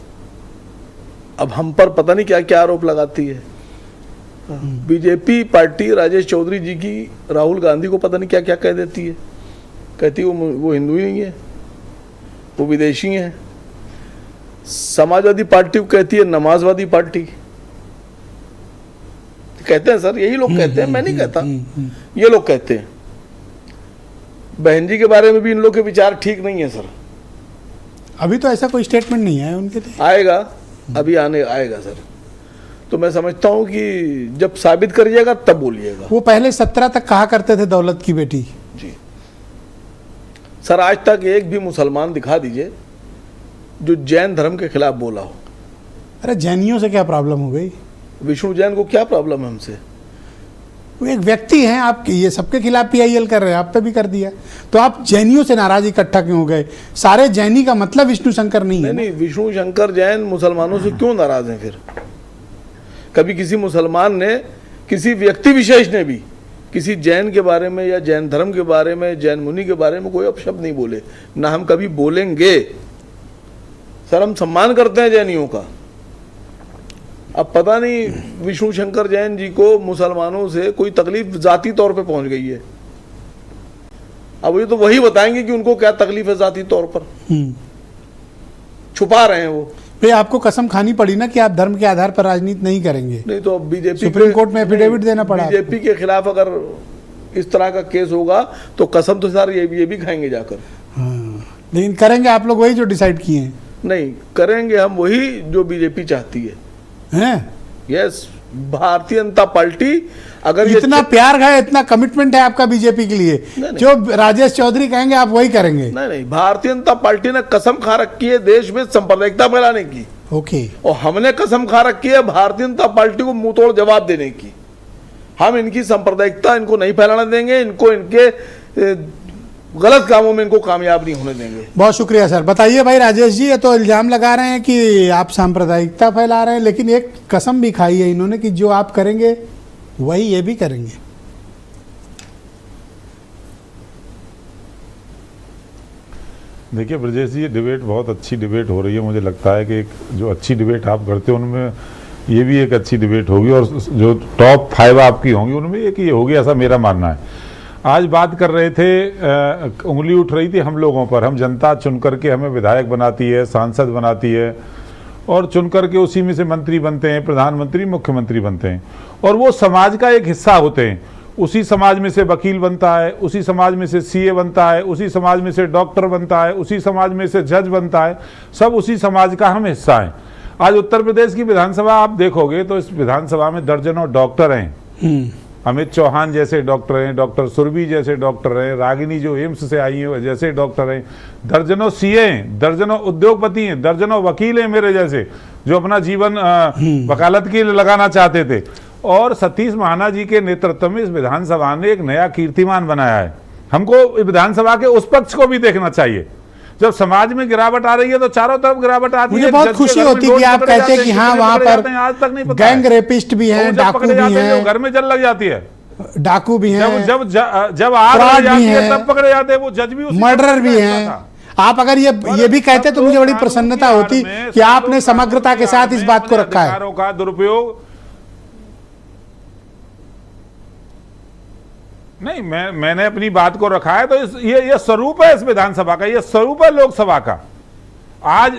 अब हम पर पता नहीं क्या क्या आरोप लगाती है। बीजेपी पार्टी राजेश चौधरी जी की राहुल गांधी को पता नहीं क्या क्या कह देती है। कहती है वो हिंदू ही नहीं है, वो विदेशी हैं। समाजवादी पार्टी को कहती है नमाजवादी पार्टी। कहते हैं सर, यही लोग कहते हैं, मैं नहीं कहता, ये लोग कहते हैं। बहन जी के बारे में भी इन लोग के विचार ठीक नहीं है सर। अभी तो ऐसा कोई स्टेटमेंट नहीं है उनके लिए। आएगा, अभी आएगा सर। तो मैं समझता हूं कि जब साबित करिएगा तब बोलिएगा। वो पहले 17 तक कहा करते थे दौलत की बेटी। जी सर, आज तक एक भी मुसलमान दिखा दीजिए जो जैन धर्म के खिलाफ बोला हो। अरे जैनियों से क्या प्रॉब्लम हो गई? विष्णु जैन को क्या प्रॉब्लम है हमसे? वो एक व्यक्ति हैं, आप ये सबके खिलाफ PIL कर रहे हैं, आप पे भी कर दिया, तो आप जैनियों से नाराज इकट्ठा क्यों हो गए? सारे जैनी का मतलब विष्णु शंकर नहीं है। नहीं, विष्णु शंकर जैन मुसलमानों से क्यों नाराज हैं फिर? कभी किसी मुसलमान ने, किसी व्यक्ति विशेष ने भी किसी जैन के बारे में या जैन धर्म के बारे में, जैन मुनि के बारे में कोई अपशब्द नहीं बोले, ना हम कभी बोलेंगे। सर, हम सम्मान करते हैं जैनियों का। अब पता नहीं विष्णु शंकर जैन जी को मुसलमानों से कोई तकलीफ जाती तौर पे पहुंच गई है। अब ये तो वही बताएंगे कि उनको क्या तकलीफ है जाती तौर पर, छुपा रहे हैं वो। भाई आपको कसम खानी पड़ी ना कि आप धर्म के आधार पर राजनीति नहीं करेंगे। नहीं तो अब बीजेपी सुप्रीम कोर्ट में एफिडेविट देना पड़ा। बीजेपी के खिलाफ अगर इस तरह का केस होगा तो कसम तो सर ये भी खाएंगे जाकर। हाँ, लेकिन करेंगे आप लोग वही जो डिसाइड किए हैं? नहीं, करेंगे हम वही जो बीजेपी चाहती है। हैं? यस, भारतीय जनता पार्टी अगर इतना प्यार है, इतना कमिटमेंट है आपका बीजेपी के लिए, जो राजेश चौधरी कहेंगे आप वही करेंगे? नहीं, भारतीय जनता पार्टी ने कसम खा रखी है देश में सांप्रदायिकता फैलाने की। ओके। और हमने कसम खा रखी है भारतीय जनता पार्टी को मुंह तोड़ जवाब देने की। हम इनकी सांप्रदायिकता इनको नहीं फैलाने देंगे, इनको इनके गलत कामों में इनको कामयाब नहीं होने देंगे। बहुत शुक्रिया सर। बताइए भाई राजेश जी, ये तो इल्जाम लगा रहे हैं कि आप सांप्रदायिकता फैला रहे हैं, लेकिन एक कसम भी खाई है इन्होंने कि जो आप करेंगे वही ये भी करेंगे। देखिए ब्रजेश जी, ये डिबेट बहुत अच्छी डिबेट हो रही है। मुझे लगता है कि एक जो अच्छी डिबेट आप करते हो उनमें ये भी एक अच्छी डिबेट होगी, और जो टॉप 5 आपकी होंगी उनमें एक ये होगी, ऐसा मेरा मानना है। आज बात कर रहे थे, उंगली उठ रही थी हम लोगों पर। हम जनता चुन करके हमें विधायक बनाती है, सांसद बनाती है, और चुन करके उसी में से मंत्री बनते हैं, प्रधानमंत्री, मुख्यमंत्री बनते हैं, और वो समाज का एक हिस्सा होते हैं। उसी समाज में से वकील बनता है, उसी समाज में से CA बनता है, उसी समाज में से डॉक्टर बनता है, उसी समाज में से जज बनता है। सब उसी समाज का हम हिस्सा हैं। आज उत्तर प्रदेश की विधानसभा आप देखोगे तो इस विधानसभा में दर्जनों डॉक्टर हैं। अमित चौहान जैसे डॉक्टर हैं, डॉक्टर सुरभि जैसे डॉक्टर हैं, रागिनी जो एम्स से आई हैं जैसे डॉक्टर हैं, दर्जनों CA हैं, दर्जनों उद्योगपति हैं, दर्जनों वकील हैं मेरे जैसे, जो अपना जीवन वकालत के लिए लगाना चाहते थे। और सतीश महाना जी के नेतृत्व में इस विधानसभा ने एक नया कीर्तिमान बनाया है। हमको विधानसभा के उस पक्ष को भी देखना चाहिए। जब समाज में गिरावट आ रही है तो चारों तरफ गिरावट आती है। मुझे बहुत खुशी होती है कि आप कहते हैं कि हाँ वहाँ पर गैंग रेपिस्ट भी हैं, डाकू भी हैं, घर में जल लग जाती है, डाकू भी हैं, जब आग लग जाती है तब पकड़े जाते हैं, वो जज भी, मर्डर भी हैं। आप अगर ये भी कहते तो मुझे बड़ी प्रसन्नता होती कि आपने समग्रता के साथ इस बात को रखा है। अधिकारों का दुरुपयोग नहीं, मैंने अपनी बात को रखा है। तो ये स्वरूप है इस विधानसभा का, ये स्वरूप है लोकसभा का। आज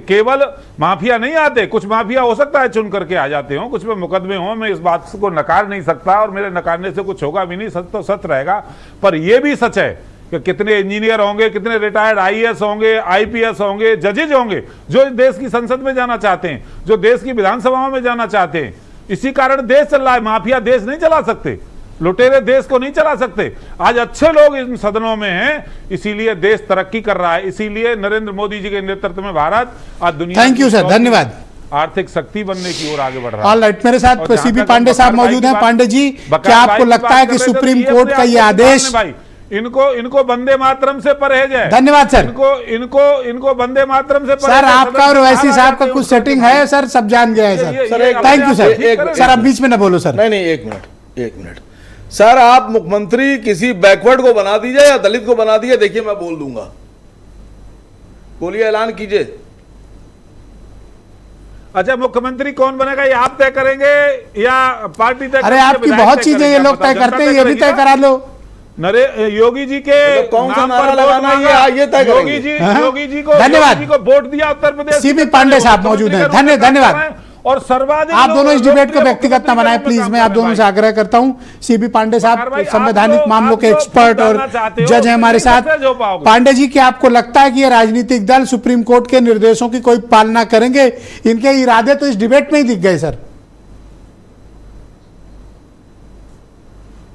केवल माफिया नहीं आते, कुछ माफिया हो सकता है चुन करके आ जाते हो, कुछ में मुकदमे हो, मैं इस बात को नकार नहीं सकता, और मेरे नकारने से कुछ होगा भी नहीं, सच तो सच रहेगा। पर यह भी सच है कि कितने इंजीनियर होंगे, कितने रिटायर्ड IAS होंगे, IPS होंगे, जजेज होंगे, जो देश की संसद में जाना चाहते हैं, जो देश की विधानसभाओं में जाना चाहते हैं। इसी कारण देश चल रहा है। माफिया देश नहीं चला सकते, लुटेरे देश को नहीं चला सकते। आज अच्छे लोग इन सदनों में हैं, इसीलिए देश तरक्की कर रहा है, इसीलिए नरेंद्र मोदी जी के नेतृत्व में भारत आज दुनिया थैंक यू सर, धन्यवाद, आर्थिक शक्ति बनने की ओर आगे बढ़ रहा है। ऑल राइट, मेरे साथ CP पांडे साहब मौजूद हैं। पांडे जी, क्या आपको लगता है कि सुप्रीम कोर्ट का ये आदेश, इनको वंदे मातरम से परहेज है? धन्यवाद सर। इनको वंदे मातरम से सर, आपका और वैसी साहब का कुछ सेटिंग है सर, सब जान गया है sir. Thank you sir. Sir आप बीच में ना बोलो सर। नहीं, एक मिनट सर, आप मुख्यमंत्री किसी बैकवर्ड को बना दीजिए या दलित को बना दीजिए, देखिए मैं बोल दूंगा। बोलिए, ऐलान कीजिए। अच्छा, मुख्यमंत्री कौन बनेगा ये आप तय करेंगे या पार्टी तय? अरे आपकी बहुत चीजें ये लोग तय करते हैं, ये भी तय करा लो। योगी जी के कौन सा नारा लगाना है ये तय करेंगे। योगी जी को धन्यवाद, वोट दिया उत्तर प्रदेश। CP पांडे साहब मौजूद हैं, धन्यवाद। और सर्वाधिक आप दोनों इस डिबेट को व्यक्तिगत न बनाएं प्लीज, मैं आप दोनों से आग्रह करता हूं। CP पांडे साहब संवैधानिक मामलों के एक्सपर्ट और जज हैं हमारे साथ। पांडे जी, क्या आपको लगता है कि ये राजनीतिक दल सुप्रीम कोर्ट के निर्देशों की कोई पालना करेंगे? इनके इरादे तो इस डिबेट में ही दिख गए सर।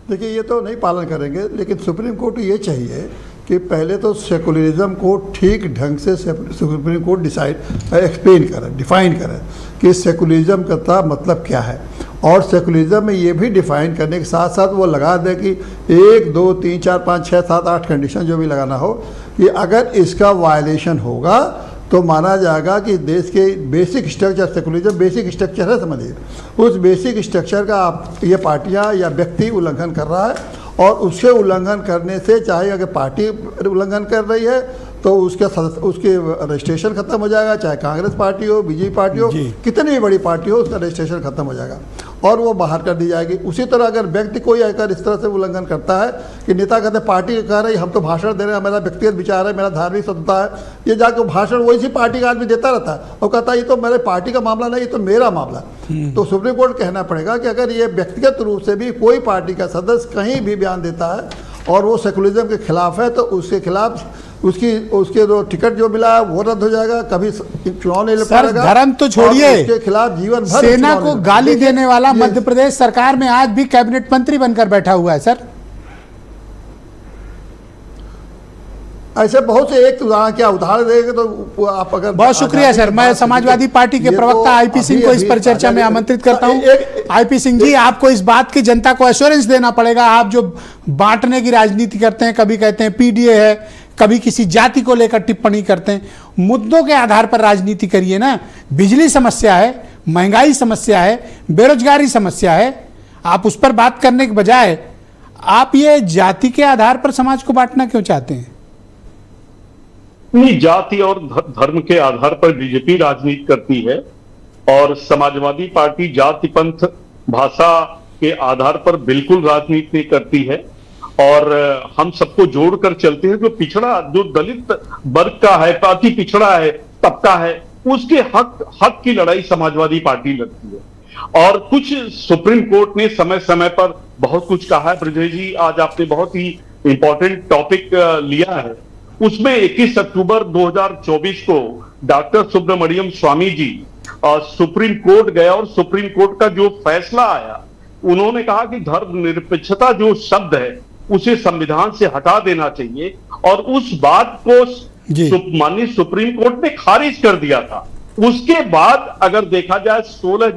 देखिए, ये तो नहीं पालन करेंगे, लेकिन सुप्रीम कोर्ट को ये चाहिए कि पहले तो सेकुलरिज्म को ठीक ढंग से सुप्रीम कोर्ट एक्सप्लेन करे, डिफाइन करे कि सेकुलरिज्म का मतलब क्या है। और सेकुलरिज्म में ये भी डिफाइन करने के साथ साथ वो लगा दे कि 1 2 3 4 5 6 7 8 कंडीशन जो भी लगाना हो कि अगर इसका वायलेशन होगा तो माना जाएगा कि देश के basic structure, secularism basic structure है, समझिए, उस बेसिक स्ट्रक्चर का आप ये पार्टियां या व्यक्ति उल्लंघन कर रहा है और उसके उल्लंघन करने से, चाहे अगर पार्टी उल्लंघन कर रही है तो उसके रजिस्ट्रेशन खत्म हो जाएगा, चाहे कांग्रेस पार्टी हो, बीजेपी पार्टी हो, कितनी भी बड़ी पार्टी हो, उसका रजिस्ट्रेशन खत्म हो जाएगा और वो बाहर कर दी जाएगी। उसी तरह अगर व्यक्ति कोई अगर इस तरह से उल्लंघन करता है कि नेता कहते हैं पार्टी कह रही हम तो भाषण दे रहे हैं, मेरा व्यक्तिगत विचार है, मेरा धार्मिक स्वतंत्रता है, ये जाकर भाषण वही सी पार्टी का आदमी देता रहता है और कहता है ये तो मेरे पार्टी का मामला नहीं, ये तो मेरा मामला। तो सुप्रीम कोर्ट कहना पड़ेगा कि अगर ये व्यक्तिगत रूप से भी कोई पार्टी का सदस्य कहीं भी बयान देता है और वो सेकुलरिज्म के खिलाफ है तो उसके खिलाफ उसके जो टिकट जो मिला है वो रद्द हो जाएगा, कभी चुनाव नहीं लड़ पाएगा। धर्म तो छोड़िए, उसके खिलाफ जीवन भर सेना को गाली देने वाला मध्य प्रदेश सरकार में आज भी कैबिनेट मंत्री बनकर बैठा हुआ है सर। ऐसे बहुत से, एक क्या उदाहरण देंगे तो आप अगर। बहुत शुक्रिया सर, मैं समाजवादी पार्टी के प्रवक्ता आईपी सिंह को इस परिचर्चा में आमंत्रित करता हूं। आईपी सिंह जी, आपको इस बात की जनता को एश्योरेंस देना पड़ेगा, आप जो बांटने की राजनीति करते हैं, कभी कहते हैं पीडीए है, कभी किसी जाति को लेकर टिप्पणी करते हैं, मुद्दों के आधार पर राजनीति करिए ना। बिजली समस्या है, महंगाई समस्या है, बेरोजगारी समस्या है, आप उस पर बात करने के बजाय आप ये जाति के आधार पर समाज को बांटना क्यों चाहते हैं? नहीं, जाति और धर्म के आधार पर बीजेपी राजनीति करती है और समाजवादी पार्टी जाति, पंथ, भाषा के आधार पर बिल्कुल राजनीति नहीं करती है और हम सबको जोड़कर चलते हैं। जो पिछड़ा, जो दलित वर्ग का है, अति पिछड़ा है, तबका है, उसके हक की लड़ाई समाजवादी पार्टी लड़ती है। और कुछ सुप्रीम कोर्ट ने समय समय पर बहुत कुछ कहा है। ब्रजेश जी, आज आपने बहुत ही इंपॉर्टेंट टॉपिक लिया है। उसमें 21 अक्टूबर 2024 को doctor Subramaniam Swami ji supreme court गए और सुप्रीम कोर्ट का जो फैसला आया, उन्होंने कहा कि धर्मनिरपेक्षता जो शब्द है उसे संविधान से हटा देना चाहिए और उस बात को माननीय सुप्रीम कोर्ट ने खारिज कर दिया था। उसके बाद अगर देखा जाए 16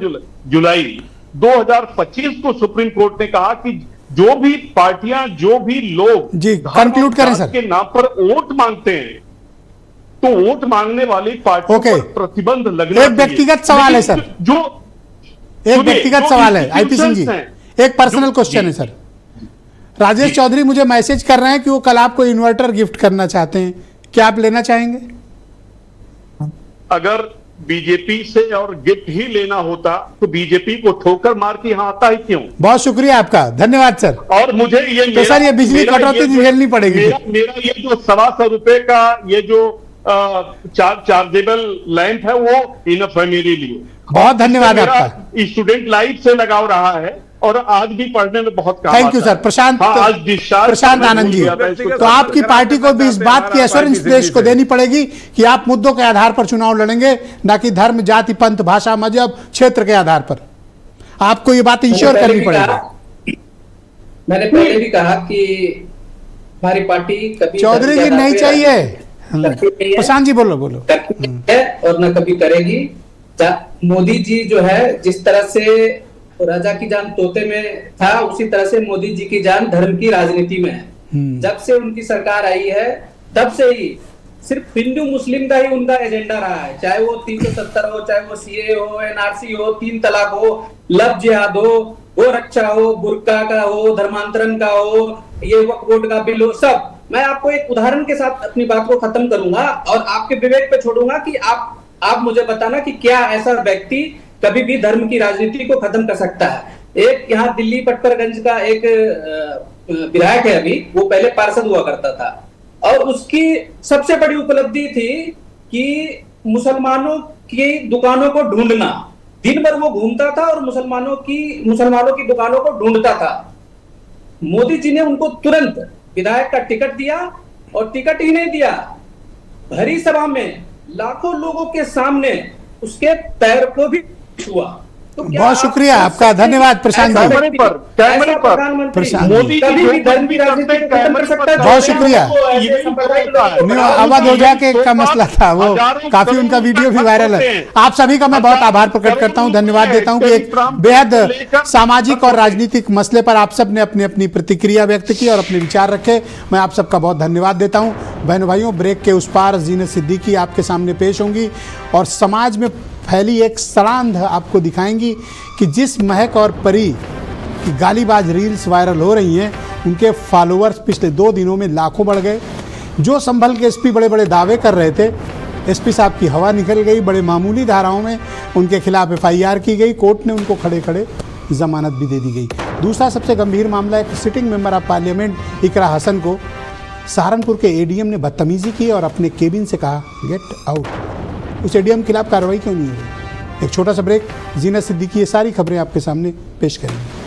जुलाई 2025 को सुप्रीम कोर्ट ने कहा कि जो भी पार्टियां, जो भी लोग कंक्लूड करें सर, के नाम पर वोट मांगते हैं तो वोट मांगने वाली पार्टियों पर प्रतिबंध लगना चाहिए। एक व्यक्तिगत सवाल है सर, एक व्यक्तिगत सवाल है आईपी सिंह जी, एक पर्सनल क्वेश्चन है सर। राजेश चौधरी मुझे मैसेज कर रहे हैं कि वो कल आपको इन्वर्टर गिफ्ट करना चाहते हैं, क्या आप लेना चाहेंगे? अगर बीजेपी से और गिफ्ट ही लेना होता तो बीजेपी को ठोकर मार के यहाँ आता ही क्यों? बहुत शुक्रिया आपका, धन्यवाद सर। और मुझे ये तो सर ये बिजली कटौती झेलनी पड़ेगी। मेरा ये जो 125 रुपए का ये जो चार्जेबल लैंप है वो इनफ है मेरे लिए। बहुत धन्यवाद आपका। स्टूडेंट लाइफ से लगाव रहा है और आज भी पढ़ने में बहुत काम। Thank you sir. Prashant Anand ji, तो आपकी पार्टी को भी इस बात की एश्योरेंस देश को देनी पड़ेगी कि आप मुद्दों के आधार पर चुनाव लड़ेंगे, ना कि धर्म, जाति, पंथ, भाषा, मजहब, क्षेत्र के आधार पर। आपको ये बात इंश्योर करनी पड़ेगी। मैंने पहले भी कहा कि हमारी पार्टी कभी चौधरी जी नहीं चाहिए, प्रशांत जी बोलो और न कभी करेगी। मोदी जी जो है जिस तरह से राजा की जान तोते में था, उसी तरह से मोदी जी की जान धर्म की राजनीति में है। जब से उनकी सरकार आई है तब से ही सिर्फ हिंदू मुस्लिम का ही उनका एजेंडा रहा है, चाहे वो 370 हो, चाहे वो सीए हो, एनआरसी हो, 3 तलाक हो, लव जिहाद हो, गो रक्षा हो, बुर्का का हो, धर्मांतरण का हो, ये वक्फ बोर्ड का बिल हो, सब। मैं आपको एक उदाहरण के साथ अपनी बात को खत्म करूंगा और आपके विवेक पे छोड़ूंगा कि आप मुझे बताना कि क्या ऐसा व्यक्ति कभी भी धर्म की राजनीति को खत्म कर सकता है। एक यहाँ दिल्ली पटपरगंज का एक विधायक है अभी, वो पहले पार्षद हुआ करता था और उसकी सबसे बड़ी उपलब्धि थी कि मुसलमानों की दुकानों को ढूंढना। दिन भर वो घूमता था और मुसलमानों की दुकानों को ढूंढता था। मोदी जी ने उनको तुरंत विधायक का टिकट दिया और टिकट ही नहीं दिया, भरी सभा में लाखों लोगों के सामने उसके पैर को भी छुआ तो क्या बहुत शुक्रिया आपका, धन्यवाद प्रशांत भाई। कैमरे पर प्रशांत मोदी कभी जी भी धर्म की राजनीति खत्म कर सकता है। बहुत शुक्रिया। नहीं, अवध ओझा का मसला था वो, काफी उनका वीडियो भी वायरल है। आप सभी का मैं बहुत आभार प्रकट करता हूं, धन्यवाद देता हूं कि एक बेहद सामाजिक और राजनीतिक मसले पर आप सब ने अपनी अपनी प्रतिक्रिया व्यक्त की और अपने विचार रखे। मैं आप सबका बहुत धन्यवाद देता हूं। बहनों भाइयों, ब्रेक के उस पार जीनत सिद्दीकी आपके सामने पेश होंगी और समाज में फैली एक सड़ांध आपको दिखाएंगी कि जिस महक और परी की गालीबाज रील्स वायरल हो रही हैं, उनके फॉलोअर्स पिछले 2 दिनों में लाखों बढ़ गए। जो संभल के एसपी बड़े बड़े दावे कर रहे थे, एसपी साहब की हवा निकल गई। बड़े मामूली धाराओं में उनके खिलाफ एफआईआर की गई, कोर्ट ने उनको खड़े खड़े जमानत भी दे दी गई। दूसरा सबसे गंभीर मामला, एक सिटिंग मेंबर ऑफ पार्लियामेंट इकरा हसन को सहारनपुर के एडीएम ने बदतमीजी की और अपने केबिन से कहा गेट आउट। उस एडीएम के खिलाफ कार्रवाई क्यों नहीं हो रही? एक छोटा सा ब्रेक, जीनत सिद्दीकी ये सारी खबरें आपके सामने पेश करेंगे।